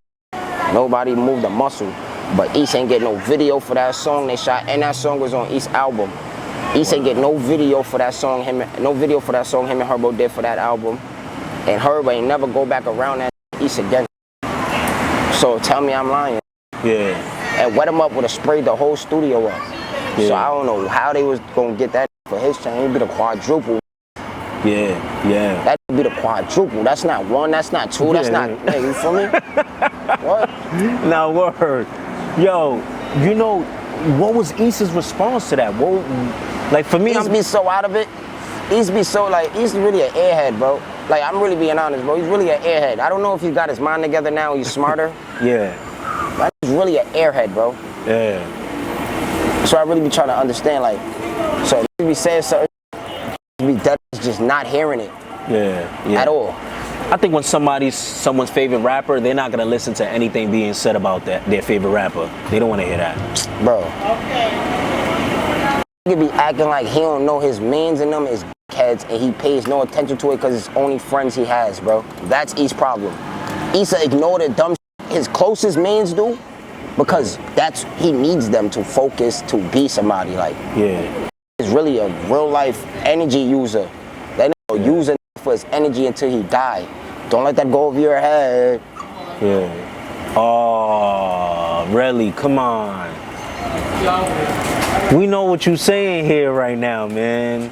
S2: Nobody moved a muscle. But East ain't get no video for that song they shot, and that song was on East album. East ain't get no video for that song him and Herbo did for that album. And Herbo ain't never go back around that East again. So tell me I'm lying.
S1: Yeah.
S2: And Wet 'em Up would have sprayed the whole studio up.
S1: Yeah.
S2: So I don't know how they was gonna get that for his chain. It'd be the quadruple.
S1: Yeah.
S2: That'd be the quadruple. That's not one, that's not two, that's not, hey, you feel me? What?
S1: Now, word. Yo, you know, what was East's response to that? What, like, for me,
S2: East be so out of it. East be so, like, East really an airhead, bro. Like, I'm really being honest, bro. He's really an airhead. I don't know if he's got his mind together now, he's smarter.
S1: Yeah.
S2: But he's really an airhead, bro.
S1: Yeah.
S2: So I really be trying to understand, like, so he be saying something, he be dead, just not hearing it.
S1: Yeah.
S2: At all.
S1: I think when someone's favorite rapper, they're not gonna listen to anything being said about their favorite rapper. They don't want to hear that,
S2: bro. He be acting like he don't know his mans and them is heads, and he pays no attention to it because it's only friends he has, bro. That's East's problem. East ignore the dumb shit his closest mans do because he needs them to focus to be somebody. Like, he's really a real life energy user. That nigga use it for his energy until he die. Don't let that go over your head.
S1: Yeah. Oh, Relly, come on. We know what you're saying here right now, man.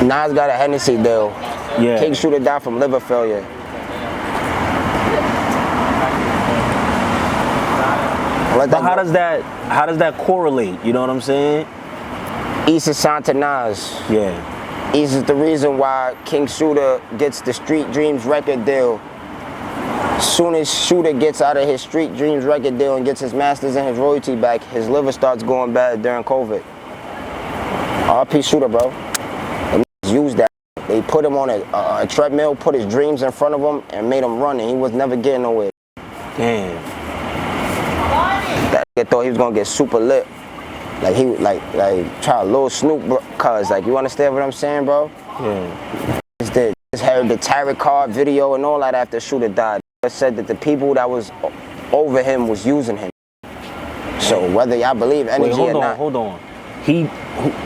S2: Nas got a Hennessy deal.
S1: Yeah.
S2: Kiing Shooter died from liver failure.
S1: But how does that correlate? You know what I'm saying?
S2: East is signed to Nas.
S1: Yeah.
S2: East is the reason why Kiing Shooter gets the Street Dreams record deal. Soon as Shooter gets out of his Street Dreams record deal and gets his masters and his royalty back, his liver starts going bad during COVID. RP Shooter, bro. They used that. They put him on a treadmill, put his dreams in front of him, and made him run, and he was never getting nowhere.
S1: Damn.
S2: That nigga thought he was gonna get super lit. Like he try a little Snoop, bro, cuz like, you understand what I'm saying, bro?
S1: Yeah.
S2: Just heard the tarot card video and all that after Shooter died. It said that the people that was over him was using him. So whether y'all believe energy or not.
S1: Hold on.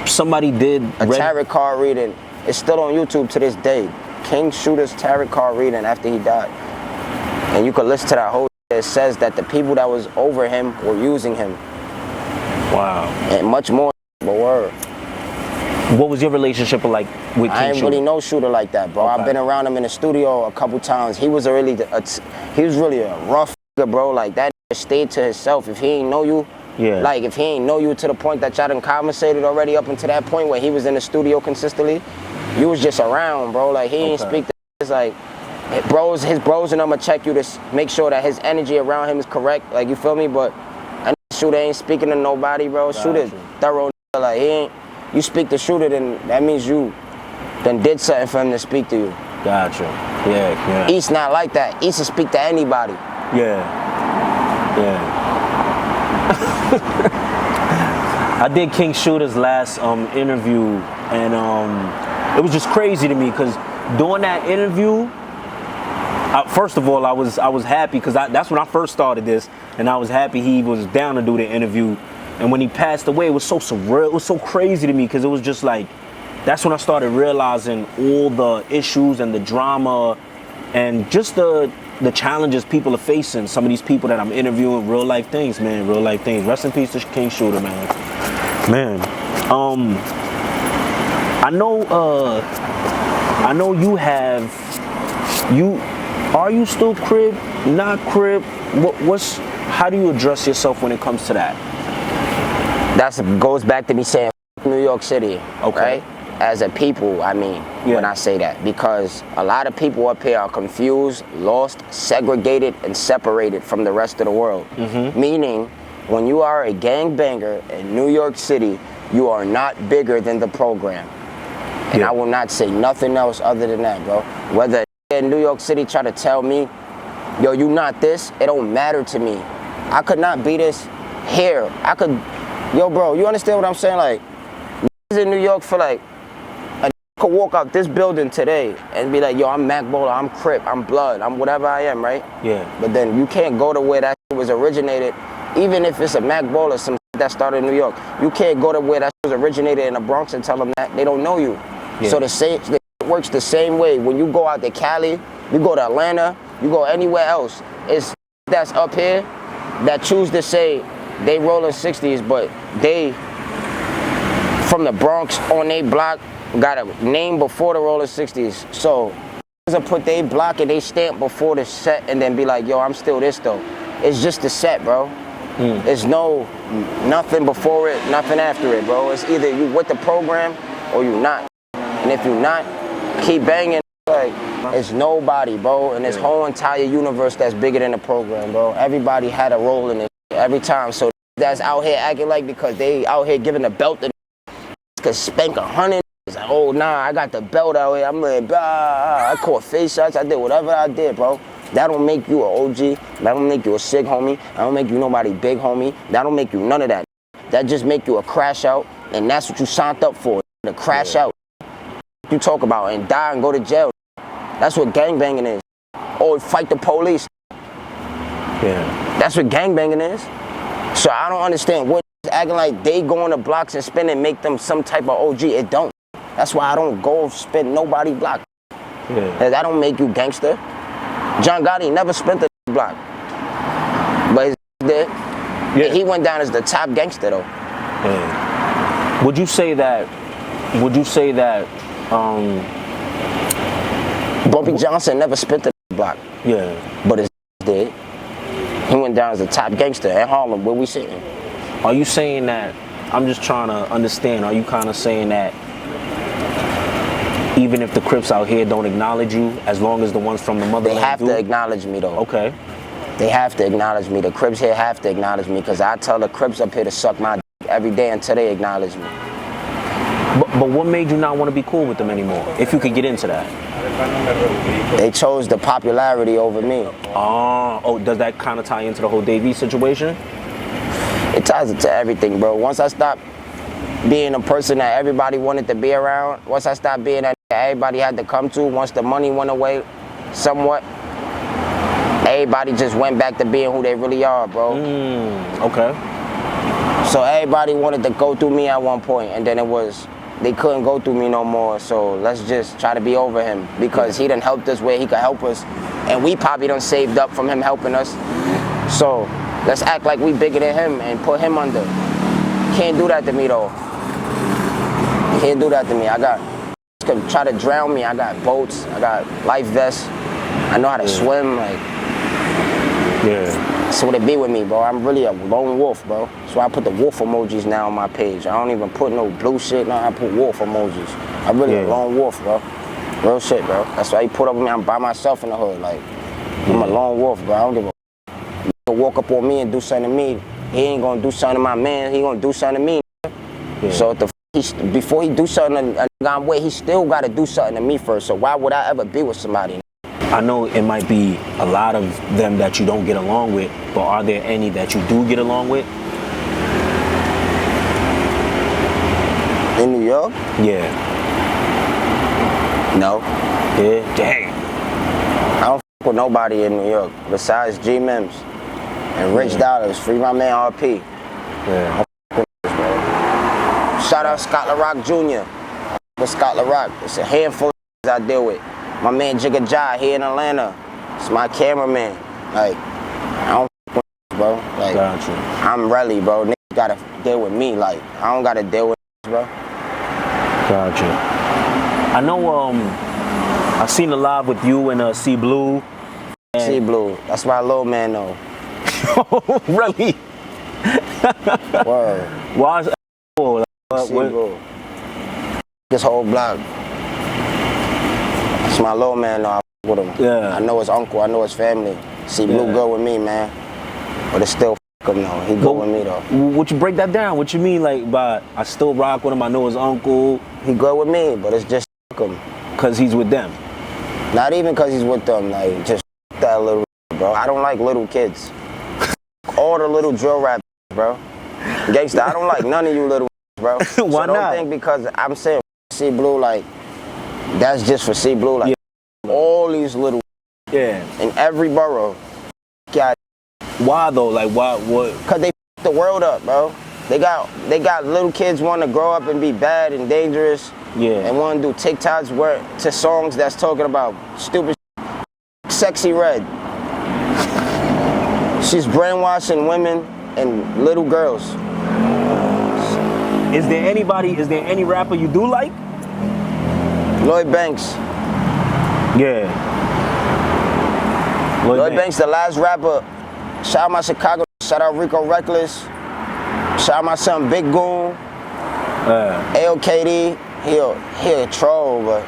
S1: Somebody did
S2: a tarot card reading. It's still on YouTube to this day. Kiing Shooter's tarot card reading after he died. And you can listen to that whole. It says that the people that was over him were using him.
S1: Wow.
S2: And much more. But word.
S1: What was your relationship like with Kiing
S2: I ain't
S1: Shooter?
S2: really know Shooter like that, bro.
S1: Okay.
S2: I've been around him in the studio a couple times. He was really a rough nigga, bro. Like that nigga stayed to himself. If he ain't know you, like if he ain't know you to the point that y'all done conversated already up until that point where he was in the studio consistently, you was just around, bro. Like he ain't speak to it's like his bros and I'ma check you to make sure that his energy around him is correct. Like you feel me? But I Shooter ain't speaking to nobody, bro. Shooter thorough, like he ain't. You speak to Shooter, then that means you done did something for him to speak to you.
S1: Gotcha. Yeah.
S2: East not like that. East will speak to anybody.
S1: Yeah. I did Kiing Shooter's last interview, and it was just crazy to me because during that interview, first of all, I was happy because that's when I first started this, and I was happy he was down to do the interview. And when he passed away, it was so surreal. It was so crazy to me because it was just like, that's when I started realizing all the issues and the drama and just the challenges people are facing. Some of these people that I'm interviewing, real life things, man, real life things. Rest in peace to Kiing Shooter, man. I know you have, are you still CRIP, not CRIP? How do you address yourself when it comes to that?
S2: That goes back to me saying New York City, right? As a people, I mean, when I say that, because a lot of people up here are confused, lost, segregated, and separated from the rest of the world. Meaning, when you are a gangbanger in New York City, you are not bigger than the program. And I will not say nothing else other than that, bro. Whether in New York City try to tell me, yo, you not this, it don't matter to me. I could not be this here. Yo, bro, you understand what I'm saying? Like, niggas in New York feel like a could walk out this building today and be like, yo, I'm Mac Bowler, I'm Crip, I'm Blood, I'm whatever I am, right? Yeah. But then you can't go to where that was originated, even if it's a Mac Bowler, some that started in New York. You can't go to where that was originated in the Bronx and tell them that they don't know you. So it works the same way. When you go out to Cali, you go to Atlanta, you go anywhere else, it's that's up here that choose to say they rolling 60s, but they from the Bronx on they block got a name before the rolling 60s. So put they block and they stamp before the set and then be like, yo, I'm still this though. It's just the set, bro. It's nothing before it, nothing after it, bro. It's either you with the program or you not. And if you not, keep banging. Like, it's nobody, bro. And this whole entire universe that's bigger than the program, bro. Everybody had a role in it every time. So that's out here acting like because they out here giving the belt to could spank 100. It's like, oh, nah, I got the belt out here. I'm like, I caught face shots. I did whatever I did, bro. That don't make you an OG. That don't make you a sick homie. That don't make you nobody big homie. That don't make you none of that. That just make you a crash out. And that's what you signed up for, to crash out. You talk about and die and go to jail. That's what gangbanging is. Or fight the police. Yeah. That's what gangbanging is. So I don't understand what acting like they go on the blocks and spin and make them some type of OG. It don't. That's why I don't go spin nobody block. Yeah. That don't make you gangster. John Gotti never spent the block. But his did. Yeah. He went down as the top gangster though. Yeah.
S1: Would you say that
S2: Bumpy Johnson never spent the block. Yeah. But his did. He went down as the top gangster in Harlem where we sitting.
S1: Are you saying that, I'm just trying to understand, are you kind of saying that Even if the Crips out here don't acknowledge you, as long as the ones from the motherland
S2: They have
S1: do?
S2: to acknowledge me though.
S1: Okay.
S2: They have to acknowledge me. The Crips here have to acknowledge me because I tell the Crips up here to suck my dick every day until they acknowledge me.
S1: But what made you not want to be cool with them anymore? If you could get into that.
S2: They chose the popularity over me.
S1: Oh, does that kind of tie into the whole Davey situation?
S2: It ties into everything, bro. Once I stopped being a person that everybody wanted to be around, once I stopped being that everybody had to come to, once the money went away somewhat, everybody just went back to being who they really are, bro.
S1: Okay.
S2: So everybody wanted to go through me at one point, and then they couldn't go through me no more. So let's just try to be over him because he done helped us where he could help us, and we probably done saved up from him helping us. So let's act like we bigger than him and put him under. Can't do that to me though. Can't do that to me. Could try to drown me. I got boats. I got life vests. I know how to swim. Like, that's what it be with me, bro. I'm really a lone wolf, bro. So I put the wolf emojis now on my page. I don't even put no blue shit. No, I put wolf emojis. I'm really a lone wolf, bro. Real shit, bro. That's why he put up with me. I'm by myself in the hood. Like, I'm a lone wolf, bro. I don't give a f. Walk up on me and do something to me. He ain't gonna do something to my man. He gonna do something to me. So if before he do something to I'm with, he still gotta do something to me first. So why would I ever be with somebody?
S1: I know it might be a lot of them that you don't get along with, but are there any that you do get along with?
S2: In New York?
S1: Yeah.
S2: No.
S1: Yeah? Dang.
S2: I don't f with nobody in New York besides G-Mims and Rich Dollars. Free my man RP.
S1: Yeah.
S2: Shout out Scott LaRock Jr. With Scott LaRock. It's a handful of I deal with. My man Jigga Jai here in Atlanta. It's my cameraman. Like, I don't f with bro. Like,
S1: Gotcha.
S2: I'm Relly, bro. Niggas gotta deal with me. Like, I don't gotta deal with bro.
S1: Gotcha. I know, I seen a live with you and C Blue.
S2: C Blue. That's my little man though.
S1: Really?
S2: Word.
S1: Why is
S2: C Blue. This whole block. That's my little man though. I with him.
S1: Yeah.
S2: I know his uncle. I know his family. C Blue good with me, man. But it's still him though. He good with me though.
S1: Would you break that down? What you mean, like, by I still rock with him? I know his uncle.
S2: He good with me, but it's just him.
S1: Cause he's with them.
S2: Not even cause he's with them. Like, just that little bro. I don't like little kids. All the little drill rap, bro. Gangsta, I don't like none of you little bro.
S1: Why
S2: so don't
S1: not?
S2: think because I'm saying C Blue, like, that's just for C Blue. Like, all these little in every borough. God.
S1: Why though? Like, why? What?
S2: Cause they the world up, bro. They got little kids want to grow up and be bad and dangerous.
S1: Yeah.
S2: And want to do TikToks to songs that's talking about stupid Sexyy Red. She's brainwashing women and little girls.
S1: Is there any rapper you do like?
S2: Lloyd Banks.
S1: Yeah.
S2: Lloyd Banks, the last rapper. Shout out my Chicago. Shout out Rico Reckless. Shout out my son Big Goon. LKD. He a troll, but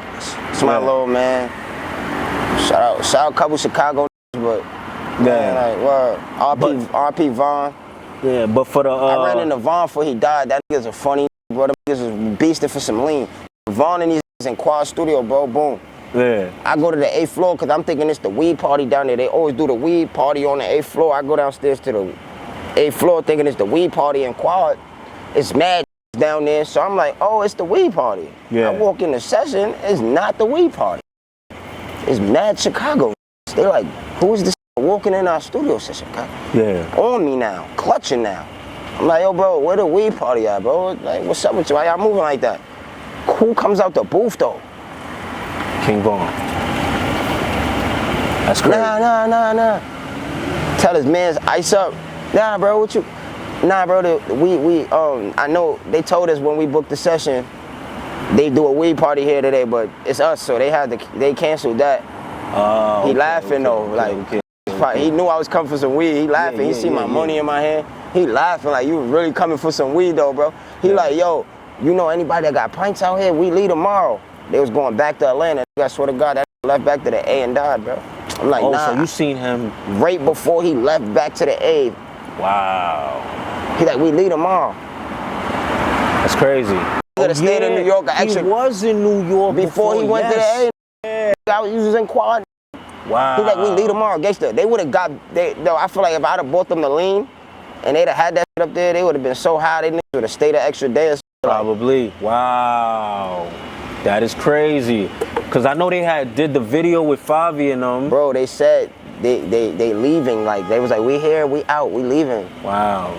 S2: it's my little man. Shout out a couple Chicago, but man, like, word. RP Vaughn.
S1: Yeah, but for the
S2: I ran into Vaughn before he died. That nigga's a funny, bro. Them niggas was beasting for some lean. Vaughn and these niggas in Quad Studio, bro. Boom.
S1: Yeah.
S2: I go to the 8th floor because I'm thinking it's the weed party down there. They always do the weed party on the 8th floor. I go downstairs to the 8th floor thinking it's the weed party in Quad. It's mad down there, so I'm like, oh, it's the weed party.
S1: Yeah.
S2: I walk in the session, it's not the weed party. It's mad Chicago. They're like, who is this walking in our studio session?
S1: Yeah.
S2: On me now, clutching now. I'm like, yo, bro, where the weed party at, bro? Like, what's up with you? Why y'all moving like that? Who comes out the booth, though?
S1: King Vaughn. That's crazy.
S2: Nah. Tell his man's ice up. Nah, bro, what you? Nah, bro, I know they told us when we booked the session, they do a weed party here today, but it's us, so they canceled that. He laughing though, like he knew I was coming for some weed. He laughing. He see my money in my hand. He laughing like, you really coming for some weed though, bro. He like, yo, you know anybody that got pints out here? We leave tomorrow. They was going back to Atlanta. I swear to God, that left back to the A and died, bro. I'm like, nah.
S1: So you seen him
S2: right before he left back to the A.
S1: Wow.
S2: He like, we lead them all.
S1: That's crazy.
S2: He could have stayed in New York.
S1: He was in New York
S2: before he went to the A. Yeah. I was in quad.
S1: Wow.
S2: He like, we lead them all. Gangsta. They would have got, I feel like if I'd have bought them the lean and they'd have had that shit up there, they would have been so high, they would have stayed an extra day or something.
S1: Probably. Wow. That is crazy. Cause I know they did the video with Favi and them.
S2: Bro, they said they leaving. Like they was like, we here, we out, we leaving.
S1: Wow.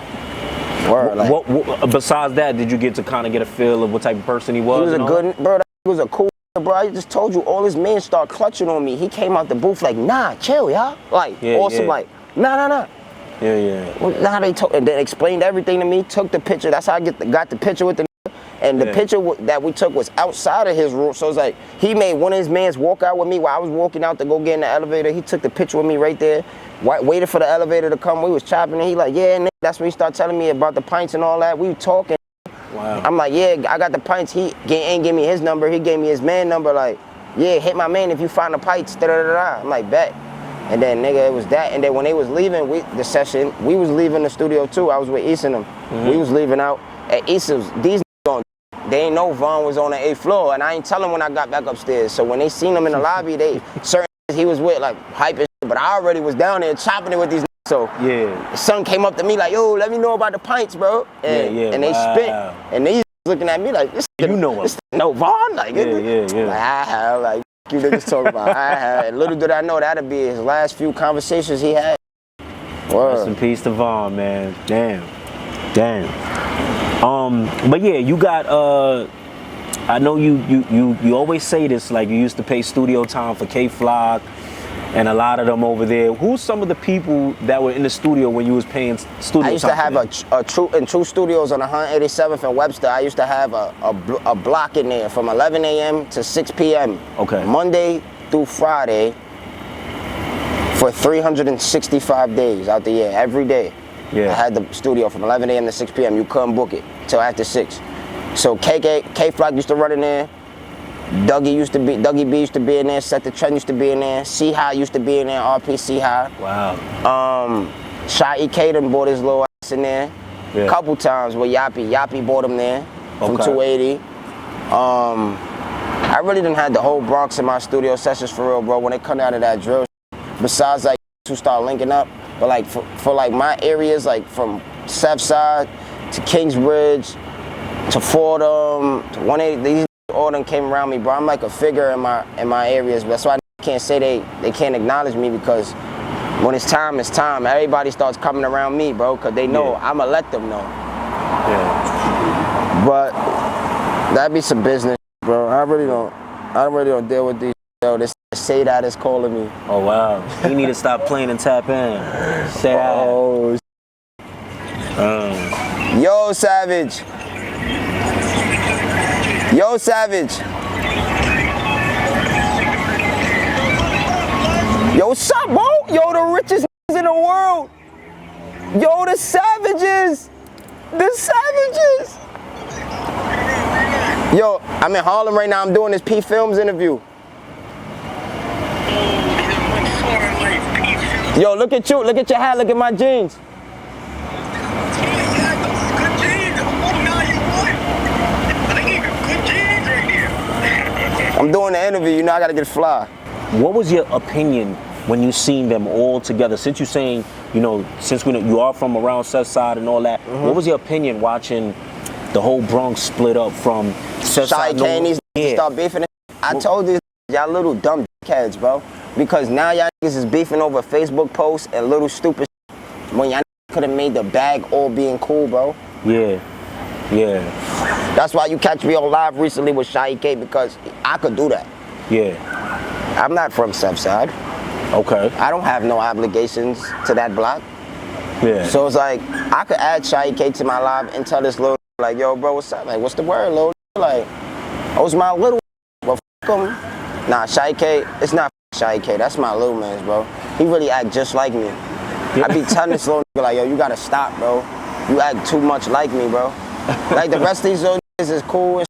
S2: Word, like,
S1: what besides that, did you get to kind of get a feel of what type of person he was?
S2: He was a good, bro. That was a cool, bro. I just told you, all his men start clutching on me. He came out the booth like, nah, chill, y'all. Like, awesome, like, nah.
S1: Yeah.
S2: Well, nah, they told, and then explained everything to me. Took the picture. That's how I got the picture with the. And the picture that we took was outside of his room. So it's like, he made one of his mans walk out with me while I was walking out to go get in the elevator. He took the picture with me right there, waited for the elevator to come. We was chopping, and he like, yeah, nigga. That's when he started telling me about the pints and all that. We were talking.
S1: Wow.
S2: I'm like, yeah, I got the pints. He ain't give me his number. He gave me his man number. Like, yeah, hit my man if you find the pints. Da-da-da-da. I'm like, bet. And then, nigga, it was that. And then when they was leaving the session, we was leaving the studio too. I was with East and them. We was leaving out. At East, these they ain't know Vaughn was on the 8th floor, and I ain't tell them when I got back upstairs. So when they seen him in the lobby, he was with like hype and shit, but I already was down there chopping it with these. So the son came up to me like, yo, let me know about the pints, bro. And and they spit, and they looking at me like, this no Vaughn, like like I have, like you niggas talking about I have. And little did I know that'd be his last few conversations he had. Word.
S1: Rest in peace to Vaughn, man. Damn. But yeah, you got I know you always say this, like you used to pay studio time for K-Flock and a lot of them over there. Who's some of the people that were in the studio when you was paying studio time?
S2: I used to have in True Studios on 187th and Webster. I used to have a block in there from 11 a.m. to 6 p.m.
S1: Okay.
S2: Monday through Friday for 365 days out the year, every day.
S1: Yeah.
S2: I had the studio from 11 a.m. to 6 p.m. You couldn't book it till after 6. So K-Flock used to run in there. Dougie B used to be in there. Set the Trend used to be in there. C High used to be in there. RP High.
S1: Wow.
S2: Sha EK done bought his little ass in there. A couple times with Yappy bought him there from 280. I really done had the whole Bronx in my studio sessions for real, bro. When they come out of that drill, besides like to start linking up. But like for like my areas, like from Southside to Kingsbridge to Fordham to 180, these all them came around me, bro. I'm like a figure in my areas. That's why I can't say they can't acknowledge me, because when it's time, it's time. Everybody starts coming around me, bro, because they know I'ma let them know.
S1: Yeah.
S2: But that'd be some business, bro. I really don't deal with these. Yo, this Say That is calling me.
S1: Oh wow. You need to stop playing and tap in. Say that.
S2: Oh. Yo, Savage. Yo, what's up, bro? Yo, the richest in the world. Yo, the Savages. Yo, I'm in Harlem right now. I'm doing this PPhilms interview. Yo, look at you. Look at your hat. Look at my jeans. I'm doing the interview. You know, I gotta get fly.
S1: What was your opinion when you seen them all together? Since you're saying, you know, since we know you are from around Southside and all that, what was your opinion watching the whole Bronx split up from Southside?
S2: Sha EK needs to start beefing. I told these y'all little dumb dickheads, bro. Because now y'all niggas is beefing over Facebook posts and little stupid shit when y'all could have made the bag all being cool, bro.
S1: Yeah.
S2: That's why you catch me on live recently with Sha EK, because I could do that.
S1: Yeah.
S2: I'm not from Southside.
S1: Okay.
S2: I don't have no obligations to that block.
S1: Yeah.
S2: So it's like, I could add Sha EK to my live and tell this little like, yo, bro, what's up? Like, what's the word, little? Like, I was my little, but f*** him. Nah, Sha EK, it's not Sha EK, that's my little man's, bro. He really act just like me. I be telling this little nigga like, yo, you gotta stop, bro. You act too much like me, bro. Like the rest of these little niggas is cool and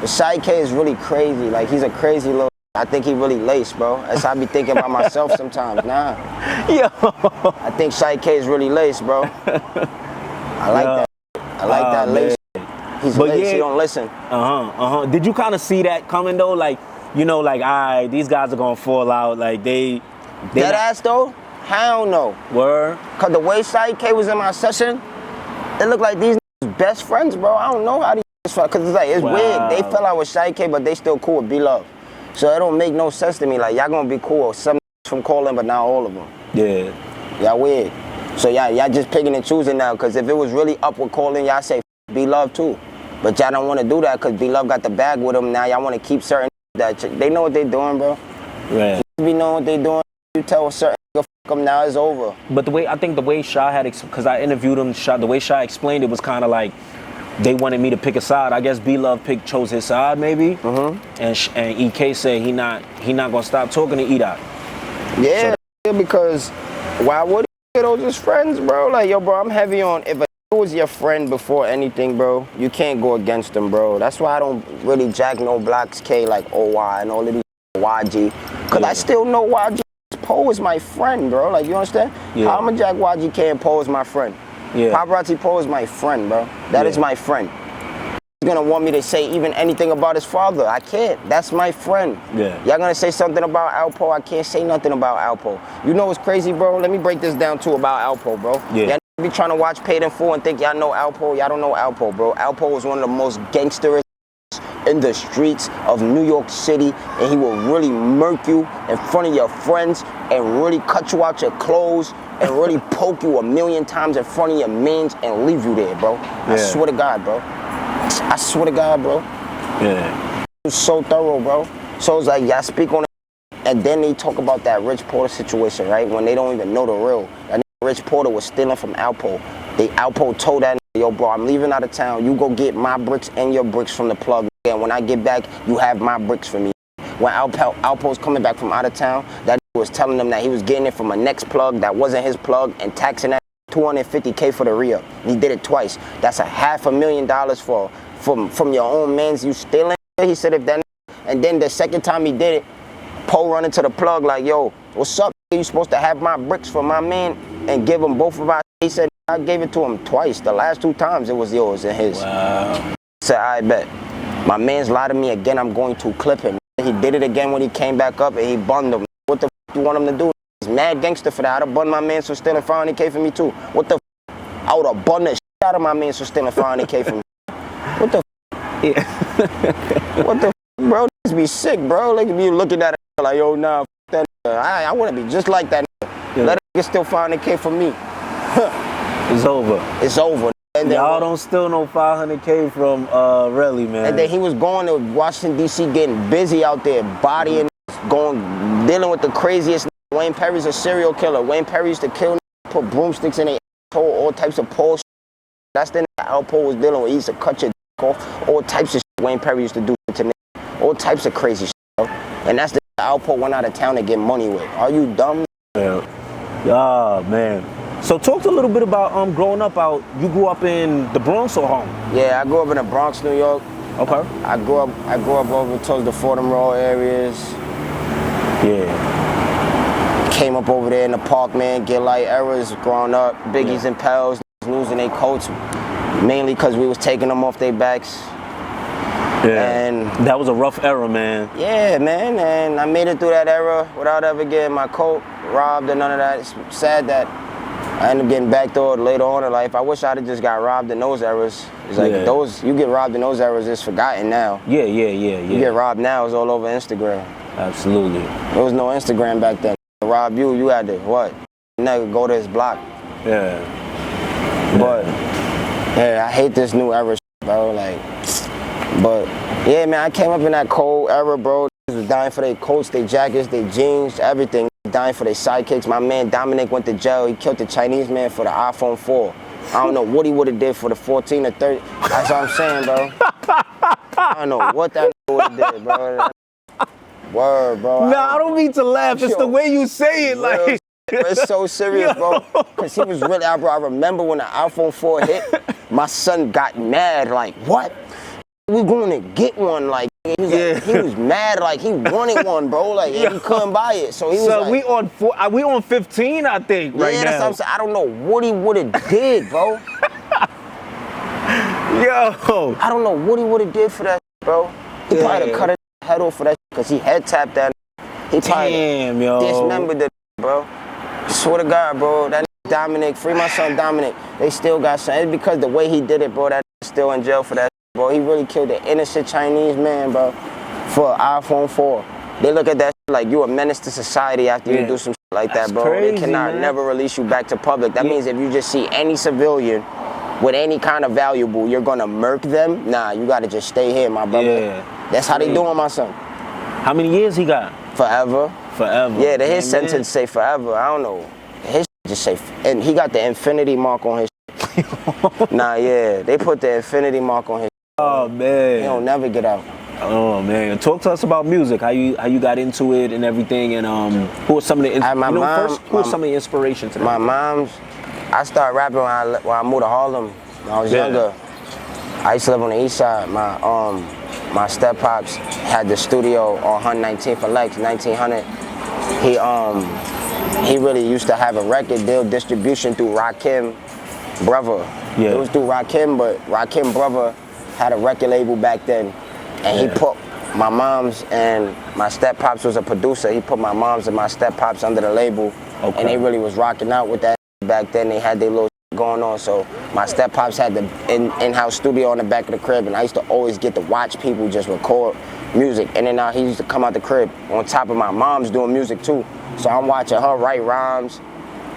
S2: shit. But Sha EK is really crazy. Like, he's a crazy little. I think he really laced, bro. That's how I be thinking about myself sometimes. Nah.
S1: Yo.
S2: I think Sha EK is really laced, bro. I like that. I like that lace. He's laced. He don't listen.
S1: Did you kind of see that coming though? Like, you know, like, alright, these guys are gonna fall out. Like, they
S2: Dead ass though? Hell no.
S1: Word.
S2: Cause the way Sha EK was in my session, it looked like these best friends, bro. I don't know how these friends, cause it's like, it's weird. They fell out with Sha EK, but they still cool with BLU. So it don't make no sense to me. Like, y'all gonna be cool with some from calling, but not all of them.
S1: Yeah.
S2: Y'all weird. So y'all just picking and choosing now. Cause if it was really up with calling, y'all say BLU too. But y'all don't want to do that cause BLU got the bag with them. Now y'all want to keep certain that they know what they doing, bro.
S1: Right.
S2: Be knowing what they doing. You tell a certain fuck them now, it's over.
S1: But I think the way Sha had, because I interviewed him, the way Sha explained it was kind of like they wanted me to pick a side. I guess BLU chose his side maybe. And EK said he not gonna stop talking to E-Dot.
S2: Yeah, because why would he get those his friends, bro? Like, yo, bro, I'm heavy on if a was your friend before anything, bro, you can't go against them, bro. That's why I don't really jack no blocks K like OY and all of these YG. Cause I still know YG Poe is my friend, bro. Like, you understand?
S1: Yeah.
S2: How I'm a jack YG K and Poe is my friend.
S1: Yeah.
S2: Paparazzi Poe is my friend, bro. That is my friend. He's gonna want me to say even anything about his father. I can't. That's my friend.
S1: Yeah.
S2: Y'all gonna say something about Alpo? I can't say nothing about Alpo. You know what's crazy, bro? Let me break this down too about Alpo, bro.
S1: Yeah.
S2: Y'all be trying to watch Paid in Full and think y'all know Alpo. Y'all don't know Alpo, bro. Alpo was one of the most gangsterous in the streets of New York City, and he will really murk you in front of your friends and really cut you out your clothes and really poke you 1,000,000 times in front of your mans and leave you there, bro. I swear to God, bro. I swear to God, bro.
S1: Yeah.
S2: It was so thorough, bro. So it's like, y'all speak on it, and then they talk about that Rich Porter situation, right? When they don't even know the real. That Rich Porter was stealing from Alpo. Alpo told that, yo, bro, I'm leaving out of town. You go get my bricks and your bricks from the plug. And when I get back, you have my bricks for me. When Alpo's coming back from out of town, that was telling them that he was getting it from a next plug that wasn't his plug and taxing that $250K for the re-up. He did it twice. That's $500,000 from your own mans you stealing. He said if that, and then the second time he did it, Poe running to the plug like, yo, what's up? You supposed to have my bricks for my man and give him both of our. He said I gave it to him twice. The last 2 times it was yours and his.
S1: Wow.
S2: He said, I bet. My man's lied to me again, I'm going to clip him. He did it again when he came back up and he bunned him. What the you want him to do? He's mad gangster for that. I'd have bunned my man for stealing 500K for me too. What the I would have bunned the shit out of my man for stealing 500K from me. What the What the bro? This be sick, bro. Like me looking at it like, yo, nah, that I want to be just like that. Let him get still 500K from me.
S1: It's over.
S2: It's over. And then
S1: y'all don't steal no 500K from Relly, man.
S2: And then he was going to Washington, D.C., getting busy out there, bodying, dealing with the craziest. Wayne Perry's a serial killer. Wayne Perry used to kill, put broomsticks in their asshole, all types of pole shit. That's the Alpo was dealing with. He used to cut your dick off, all types of shit Wayne Perry used to do to niggas. All types of crazy shit, bro. And that's the Alpo went out of town to get money with. Are you dumb?
S1: Yeah. Ah, man. So talk a little bit about growing up out. You grew up in the Bronx or home?
S2: Yeah, I grew up in the Bronx, New York.
S1: Okay.
S2: I grew up over towards the Fordham Road areas.
S1: Yeah.
S2: Came up over there in the park, man. Get light errors growing up. Biggies and pals losing their coats, mainly because we was taking them off their backs.
S1: Yeah.
S2: And
S1: that was a rough era, man.
S2: Yeah, man. And I made it through that era without ever getting my coat robbed or none of that. It's sad that I ended up getting backdoored later on in life. I wish I'd have just got robbed in those eras. It's like you get robbed in those eras, it's forgotten now.
S1: Yeah.
S2: You get robbed now, it's all over Instagram.
S1: Absolutely.
S2: There was no Instagram back then. To rob you had to, what? Nigga, go to his block.
S1: Yeah.
S2: But, yeah, I hate this new era, bro. Like, but, yeah, man, I came up in that cold era, bro. They was dying for their coats, their jackets, their jeans, everything. Dying for their sidekicks. My man Dominic went to jail. He killed the Chinese man for the iPhone 4. I don't know what he would have did for the 14 or 30. That's what I'm saying, bro. I don't know what that would have did, bro. Word, bro.
S1: Nah, I don't mean to laugh. It's the way you say it, like.
S2: It's so serious, bro. Because he was really out, bro. I remember when the iPhone 4 hit, my son got mad, like, what? we going to get one. Like, he was, like, he was mad. Like, he wanted one, bro. Like, and he couldn't buy it. So he was like,
S1: we on 15, I think, right now.
S2: Yeah, that's what I'm saying. I don't know what he would have did, bro.
S1: Yo.
S2: I don't know what he would have did for that, bro. He probably cut his head off for that because he head tapped that. He probably dismembered it, bro. Swear to God, bro. That Dominic, free my son Dominic. They still got something. It's because the way he did it, bro. That still in jail for that, bro. He really killed an innocent Chinese man, bro, for an iPhone 4. They look at that like you a menace to society after you do some shit like that, bro.
S1: Crazy,
S2: they cannot
S1: man.
S2: never release you back to public. That means if you just see any civilian with any kind of valuable, you're gonna murk them. Nah, you gotta just stay here, my brother.
S1: Yeah.
S2: That's how they doing, my son.
S1: How many years he got?
S2: Forever.
S1: Forever.
S2: Yeah, his sentence say forever. I don't know. His just say, and he got the infinity mark on his. Nah, yeah, they put the infinity mark on his.
S1: Oh man.
S2: He don't never get out.
S1: Oh man, talk to us about music. How you got into it and everything, and who are some of the who are some of the inspiration to that?
S2: My mom's. I started rapping when I moved to Harlem. When I was younger. I used to live on the east side. My step pops had the studio on 119th and Lex, 1900. He really used to have a record deal distribution through Rakim brother. Yeah. It was through Rakim, but Rakim brother had a record label back then, and he put my mom's and my step pops was a producer. He put my mom's and my step pops under the label, and they really was rocking out with that back then. They had their little going on. So my step pops had the in-house studio on the back of the crib, and I used to always get to watch people just record music. And then he used to come out the crib on top of my mom's doing music too. So I'm watching her write rhymes.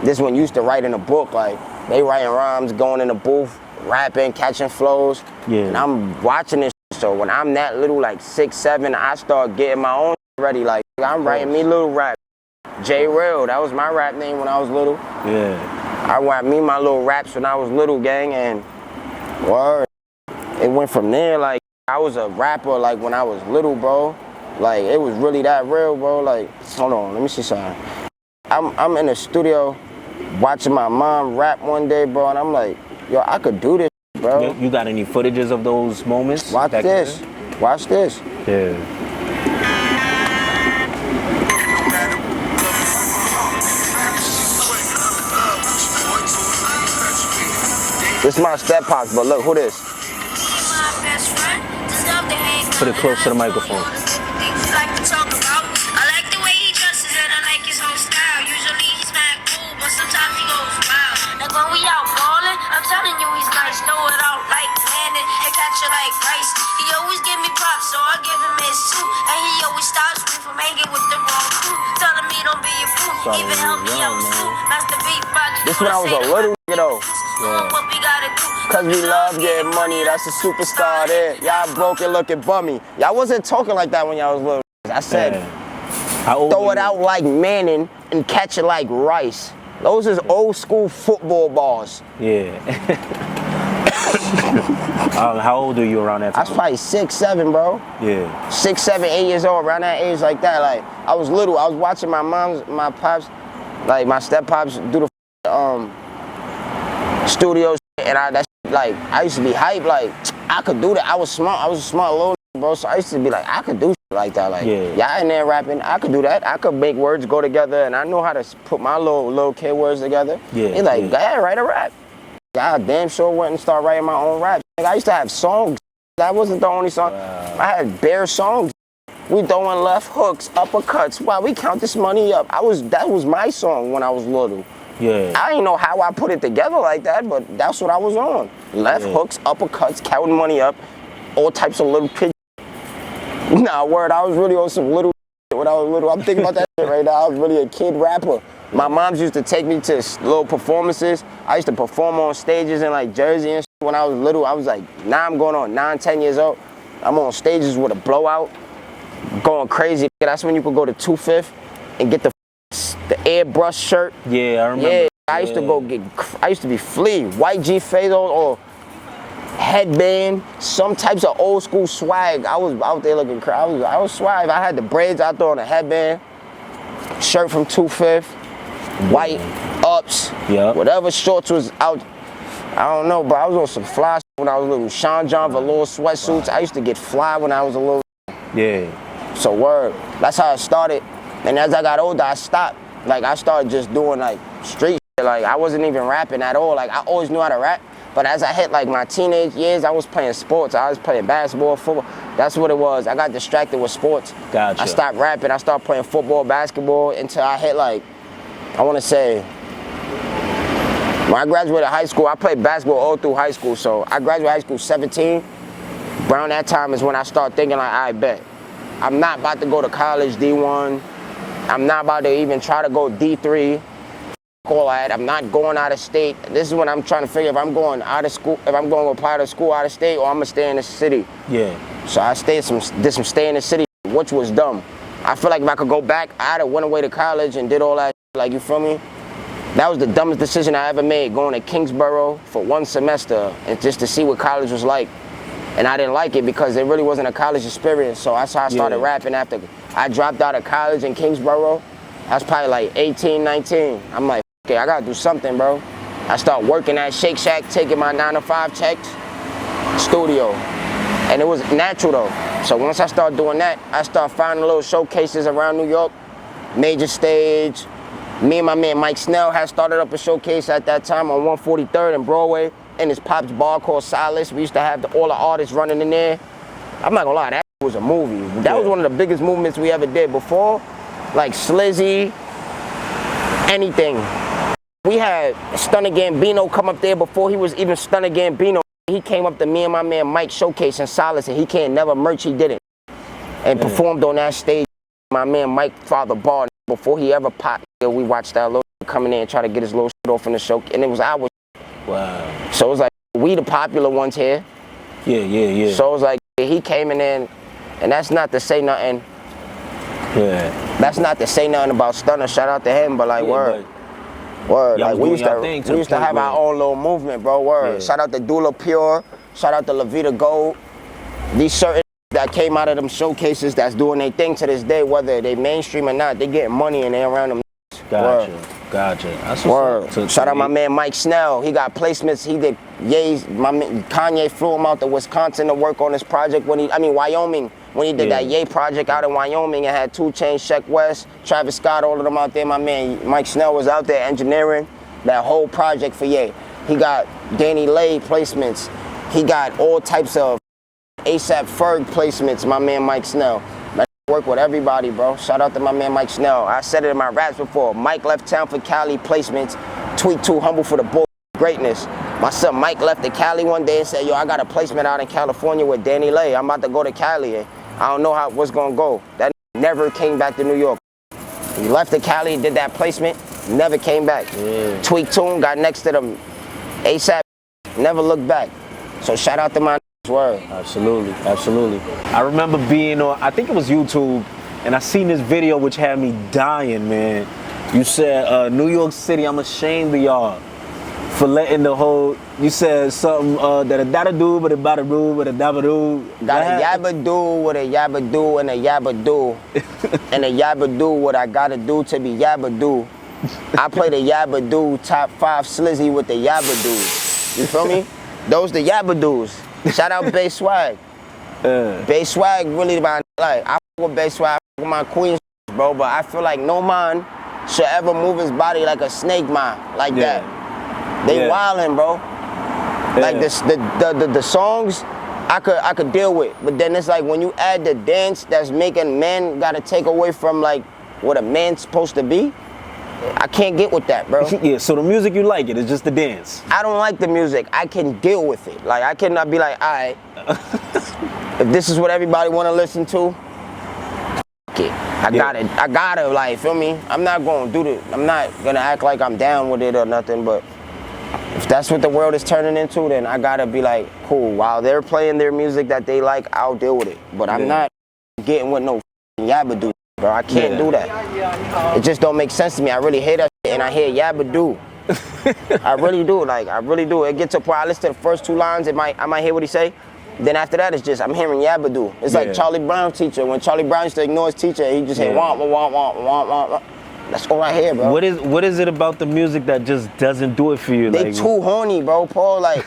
S2: This one used to write in a book, like they writing rhymes, going in the booth, rapping, catching flows. Yeah. And I'm watching this. So when I'm that little, like 6, 7, I start getting my own ready. Like I'm writing me little rap. J Real, that was my rap name when I was little. Yeah. I write me my little raps when I was little, gang, and word. It went from there. Like I was a rapper like when I was little, bro. Like it was really that real, bro. Like hold on, let me see something. I'm in the studio watching my mom rap one day, bro, and I'm like, yo, I could do this, bro.
S1: You got any footages of those moments?
S2: Watch this. Watch this.
S1: Yeah.
S2: This is my step pops, but look, who this?
S1: Put it close to the microphone.
S5: He always give me props, so I give him his too. And he always stops me from hanging with the wrong crew. Telling me don't be a fool, even help me out too. Master beat project.
S2: This when I was a little nigga though.
S5: What we gotta do?
S2: Cause we love getting money, that's a superstar there. Y'all broke it looking bummy. Y'all wasn't talking like that when y'all was little. I said, throw it out like Manning and catch it like Rice. Those is old school football balls.
S1: Yeah. How old are you around that time?
S2: I was probably 6, 7, bro.
S1: Yeah.
S2: 6, 7, 8 years old, around that age like that. Like I was little. I was watching my mom's, my pops, like my step pops do the studio shit, and I used to be hyped. Like I could do that. I was smart. I was a smart little bro. So I used to be like, I could do shit like that. Like y'all in there rapping, I could do that. I could make words go together, and I know how to put my little kid words together. Yeah. He's like, go ahead, write a rap. I damn sure went and started writing my own rap. I used to have songs. That wasn't the only song. Wow. I had bare songs. We throwing left hooks, uppercuts. Wow, we count this money up. That was my song when I was little. Yeah. I didn't know how I put it together like that, but that's what I was on. Left hooks, uppercuts, counting money up, all types of little pitch. Nah, word, I was really on some little when I was little. I'm thinking about that shit right now. I was really a kid rapper. My moms used to take me to little performances. I used to perform on stages in like Jersey and shit. When I was little, I was like, now I'm going on 9, 10 years old. I'm on stages with a blowout, going crazy. That's when you could go to 2/5 and get the airbrush shirt.
S1: Yeah, I remember.
S2: Yeah, I used to go I used to be flea, white G Fado or headband, some types of old school swag. I was out there looking crazy. I was swag. I had the braids out there on a headband, shirt from 2/5. White ups, whatever shorts was out. I don't know, but I was on some fly when I was little. Sean John velour sweatsuits. I used to get fly when I was a little.
S1: Yeah.
S2: So word. That's how it started. And as I got older, I stopped. Like I started just doing like street shit. Like I wasn't even rapping at all. Like I always knew how to rap. But as I hit like my teenage years, I was playing sports. I was playing basketball, football. That's what it was. I got distracted with sports.
S1: Gotcha.
S2: I stopped rapping. I started playing football, basketball until I hit like, I want to say, when I graduated high school, I played basketball all through high school. So I graduated high school 17. Around that time is when I started thinking like, I bet. I'm not about to go to college D1. I'm not about to even try to go D3. All that. I'm not going out of state. This is when I'm trying to figure if I'm going out of school, if I'm going to apply to school out of state, or I'm gonna stay in the city.
S1: Yeah.
S2: So I did some stay in the city, which was dumb. I feel like if I could go back, I'd have went away to college and did all that. Like, you feel me? That was the dumbest decision I ever made, going to Kingsborough for 1 semester and just to see what college was like. And I didn't like it because it really wasn't a college experience. So that's how I started rapping after I dropped out of college in Kingsborough. I was probably like 18, 19. I'm like, okay, I gotta do something, bro. I start working at Shake Shack, taking my 9-to-5 checks, studio. And it was natural though. So once I started doing that, I started finding little showcases around New York, Major Stage. Me and my man Mike Snell had started up a showcase at that time on 143rd and Broadway in this Pop's bar called Silas. We used to have all the artists running in there. I'm not gonna lie, that was a movie. That was one of the biggest movements we ever did before. Like Slizzy, anything. We had Stunner Gambino come up there before he was even Stunner Gambino. He came up to me and my man Mike showcase in Solace, and he can't never merch, he did it. And performed on that stage. My man Mike Father Bar, before he ever popped, we watched that little coming in and try to get his little shit off in the show, and it was our.
S1: Wow.
S2: So it was like, we the popular ones here.
S1: Yeah.
S2: So it was like, he came in, and that's not to say nothing.
S1: Yeah.
S2: That's not to say nothing about Stunner, shout out to him, but like, word. Word, like we used to have our own little movement, bro, word. Yeah. Shout out to Dula Pure, shout out to Levita Gold. These certain that came out of them showcases that's doing their thing to this day, whether they mainstream or not, they getting money and they around them.
S1: Gotcha,
S2: word.
S1: Gotcha. That's
S2: word. Shout out my man Mike Snell, he got placements, he did Ye's, my man, Kanye flew him out to Wisconsin to work on this project Wyoming. When he did that Ye project out in Wyoming, it had 2 Chainz, Sheck West, Travis Scott, all of them out there. My man Mike Snell was out there engineering that whole project for Ye. He got Danny Lay placements. He got all types of ASAP Ferg placements, my man Mike Snell. I work with everybody, bro. Shout out to my man Mike Snell. I said it in my raps before. Mike left town for Cali placements. Tweet too humble for the bull greatness. My son Mike left to Cali one day and said, yo, I got a placement out in California with Danny Lay. I'm about to go to Cali. I don't know how what's gonna go. That never came back to New York. He left to Cali, did that placement, never came back. Yeah. Tweak Tune got next to them ASAP, never looked back. So shout out to my word.
S1: Absolutely, absolutely. I remember being on, I think it was YouTube, and I seen this video which had me dying, man. You said, New York City, I'm ashamed of y'all for letting the whole, you said something that a dada do, but a bada do, but a dabba do.
S2: Got a yabba do, with a yabba do, and a yabba do. And a yabba do what I gotta do to be yabba do. I play the yabba do, top 5 Slizzy with the yabba do. You feel me? Those the yabba do's. Shout out Bay Swag. Bay Swag really my, like, I fuck with Bay Swag, I fuck with my queens, bro, but I feel like no man should ever move his body like a snake man, like that. They wildin', bro. Like the songs, I could deal with, but then it's like when you add the dance that's making men gotta take away from like what a man's supposed to be, I can't get with that, bro.
S1: Yeah, so the music you like it's just the dance.
S2: I don't like the music. I can deal with it. Like I cannot be like, all right, if this is what everybody wanna listen to, I gotta like, feel me? I'm not gonna act like I'm down with it or nothing, but if that's what the world is turning into, then I gotta be like, cool, while they're playing their music that they like, I'll deal with it. But I'm not getting with no yabba do, bro. I can't do that. It just don't make sense to me. I really hear that shit and I hear yabba do. I really do, like, I really do. It gets to a point, I listen to the first 2 lines, I might hear what he say. Then after that, it's just, I'm hearing yabba do. It's like Charlie Brown's teacher. When Charlie Brown used to ignore his teacher, he just said, wah, wah, wah, wah, wah, wah. That's all I hear, bro.
S1: What is it about the music that just doesn't do it for you?
S2: They too horny, bro, Paul. Like,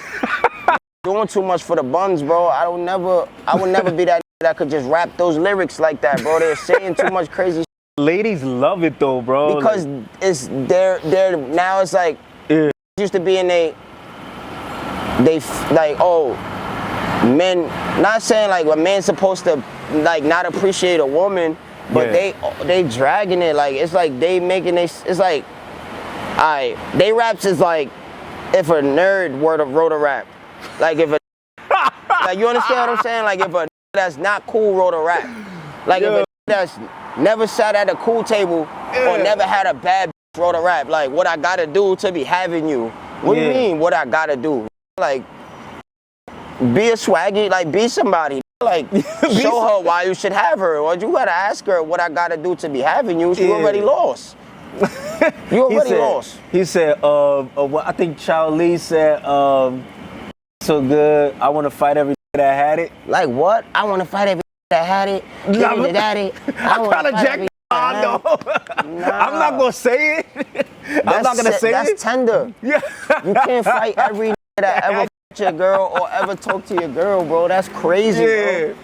S2: doing too much for the buns, bro. I would never be that that could just rap those lyrics like that, bro. They're saying too much crazy.
S1: Ladies love it though, bro.
S2: Because it's they're now it's like used to be in they like, oh, men, not saying like a man's supposed to like not appreciate a woman, but they dragging it, like it's like they making it, it's like, alright, they raps is like if a nerd wrote a rap, like if a like, you understand what I'm saying, like if a that's not cool wrote a rap, like if a that's never sat at a cool table or never had a bad wrote a rap, like what I gotta do to be having you. What do you mean what I gotta do? Like, be a swaggy, like be somebody, like show her why you should have her, or you gotta ask her what I gotta do to be having you. You already lost. You already lost.
S1: He said, what I think Charlie said, so good, I wanna fight every that had it.
S2: Like what? I wanna fight every that had it. Get it, daddy.
S1: I'm trying to jack no. I'm not gonna say it. I'm not gonna say it.
S2: That's tender. Yeah. You can't fight every that ever your girl or ever talk to your girl, bro. That's crazy, bro.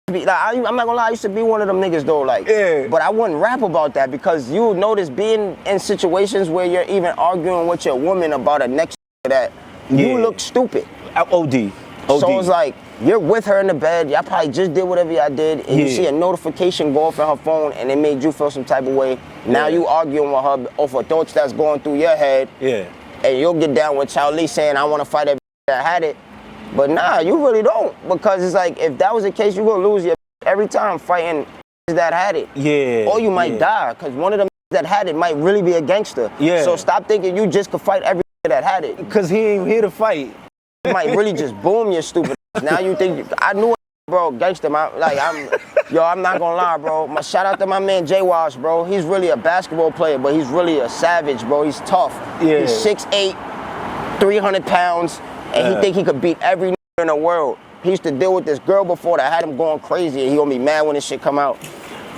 S2: Like, I'm not gonna lie, I used to be one of them niggas though, like, but I wouldn't rap about that because you notice being in situations where you're even arguing with your woman about a next that you look stupid. OD. So it's like, you're with her in the bed, y'all probably just did whatever y'all did, and you see a notification go off on her phone and it made you feel some type of way. Now you arguing with her over thoughts that's going through your head. And you'll get down with Charlie saying, I wanna fight every that had it. But nah, you really don't. Because it's like, if that was the case, you're gonna lose your every time fighting that had it. Or you might die, because one of them that had it might really be a gangster. So stop thinking you just could fight every that had it.
S1: Because he ain't here to fight.
S2: You might really just boom your stupid ass. Now you think, I knew it, bro, gangster, I'm not gonna lie, bro. Shout out to my man J Wash, bro. He's really a basketball player, but he's really a savage, bro. He's tough. He's 6'8", 300 pounds. And he think he could beat every in the world. He used to deal with this girl before that had him going crazy, and he gonna be mad when this shit come out.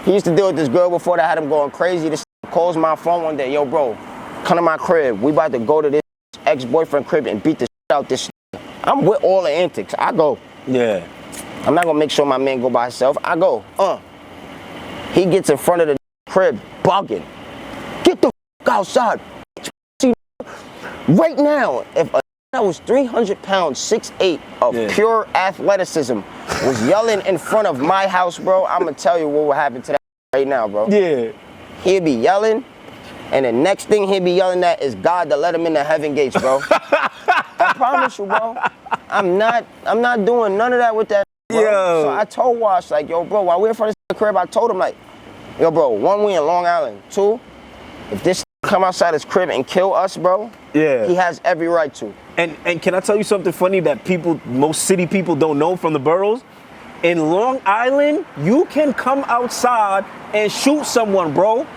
S2: He used to deal with this girl before that had him going crazy. This calls my phone one day, yo, bro, come to my crib. We about to go to this ex-boyfriend crib and beat the shit out this shit. I'm with all the antics. I go. I'm not gonna make sure my man go by himself. I go. He gets in front of the crib, bugging. Get the outside. Right now, if a that was 300 pounds, 6'8", of pure athleticism, was yelling in front of my house, bro, I'm gonna tell you what will happen to that right now, bro. He'll be yelling, and the next thing he'll be yelling at is God to let him in the heaven gates, bro. I promise you, bro. I'm not doing none of that with that, bro. So I told Wash, like, yo, bro, while we're in front of the crib, I told him, like, yo, bro, 1, we in Long Island. 2, if this come outside his crib and kill us, bro, he has every right to.
S1: And can I tell you something funny that most city people don't know from the boroughs? In Long Island, you can come outside and shoot someone, bro.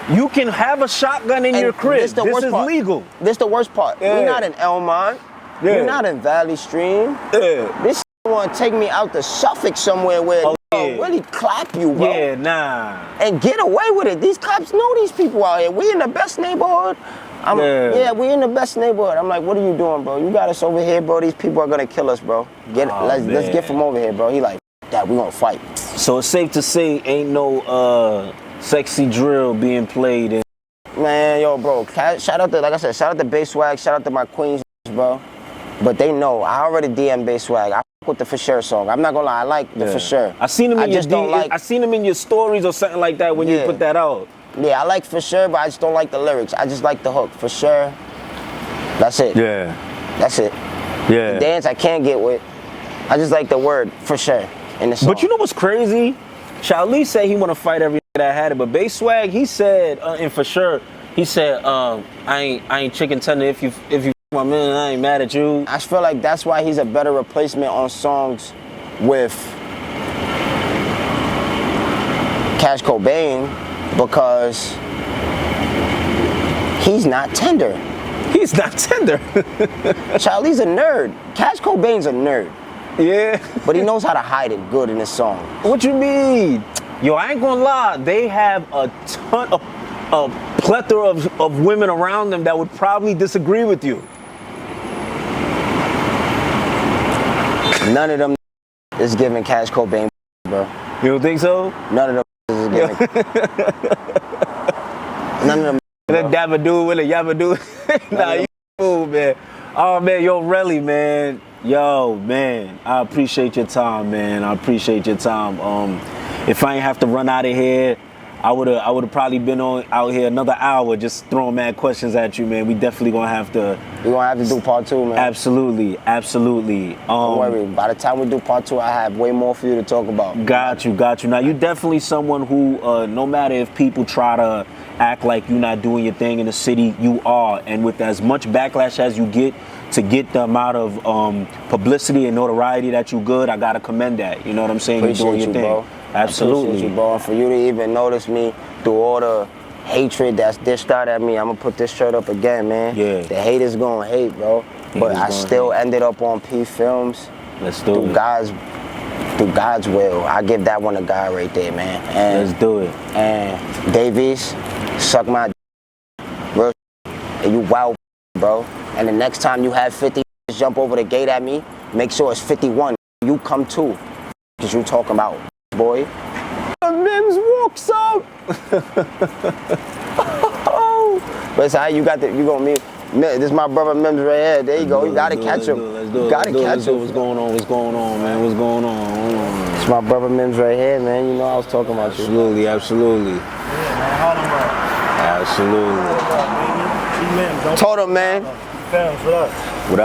S1: You can have a shotgun in your crib. This is legal.
S2: This the worst part. We're not in Elmont. We're not in Valley Stream. This want to take me out to Suffolk somewhere where really clap you, bro. And get away with it. These cops know these people out here. We in the best neighborhood. We in the best neighborhood. I'm like, what are you doing, bro? You got us over here, bro. These people are gonna kill us, bro. Let's get from over here, bro. He like, Dad, we gonna fight.
S1: So it's safe to say ain't no sexy drill being played in.
S2: Man, yo, bro. Shout out to, like I said, shout out to Bass Swag. Shout out to my queens, bro. But they know. I already DM Bass Swag. I fuck with the For Sure song. I'm not gonna lie. I like the For Sure.
S1: I seen him I seen him in your stories or something like that when you put that out.
S2: Yeah, I like For Sure, but I just don't like the lyrics. I just like the hook. For Sure. That's it. That's it. The dance I can't get with. I just like the word For Sure in the song.
S1: But you know what's crazy? Charlie said he want to fight every that had it, but Bass Swag, he said, and For Sure, he said, I ain't chicken tender if you my man, I ain't mad at you.
S2: I feel like that's why he's a better replacement on songs with Cash Cobain, because he's not tender.
S1: He's not tender.
S2: Charlie's a nerd. Cash Cobain's a nerd. But he knows how to hide it good in his song.
S1: What you mean? Yo, I ain't gonna lie. They have a ton of a plethora of women around them that would probably disagree with you.
S2: None of them is giving Cash Cobain, bro.
S1: You don't think so?
S2: None of them is giving. None of them.
S1: That Dabba-doo with a Yabba-doo. Nah, you fool, man. Oh, man, yo, Relly, man. Yo, man, I appreciate your time, man. I appreciate your time. If I ain't have to run out of here, I would have probably been out here another hour just throwing mad questions at you, man. We definitely gonna have to.
S2: We're gonna have to do part 2, man.
S1: Absolutely, absolutely.
S2: Don't worry. By the time we do part 2, I have way more for you to talk about.
S1: Got you. Now, you definitely someone who, no matter if people try to act like you're not doing your thing in the city, you are. And with as much backlash as you get, to get the amount of publicity and notoriety that you good, I gotta commend that. You know what I'm saying?
S2: Appreciate
S1: you're doing your thing.
S2: Bro.
S1: Absolutely.
S2: Appreciate you, bro. And for you to even notice me through all the hatred that's dished out at me, I'm gonna put this shirt up again, man.
S1: Yeah.
S2: The haters gonna hate, bro. But I still ended up on PPhilms.
S1: Let's do it.
S2: Through God's will. I give that one to God right there, man. And,
S1: let's do it.
S2: And Davies, suck my real, and you wow, bro. And the next time you have 50 jump over the gate at me, make sure it's 51. You come too, cause you talking about, boy. Mims walks up. But how you gonna meet? This is my brother Mims right here. There you go. You gotta catch him. You gotta catch him.
S1: What's going on, man? What's going on?
S2: It's my brother Mims right here, man. You know I was talking about you.
S1: Absolutely.
S3: Absolutely.
S2: Told him, man.
S1: What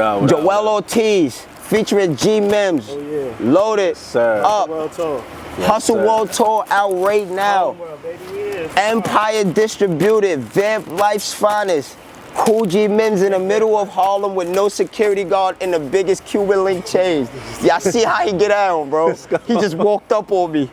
S1: up?
S2: Joel Ortiz featuring G Mims.
S3: Oh, yeah.
S2: Loaded.
S1: Sir.
S2: Up.
S3: World Tour.
S1: Yes,
S2: Hustle
S1: sir.
S2: World Tour out right now.
S3: World, baby. Yeah.
S2: Empire Distributed. Vamp Life's Finest. Cool G Mims in the middle of Harlem with no security guard in the biggest Cuban link chains. Y'all see how he get out, bro? He just walked up on me.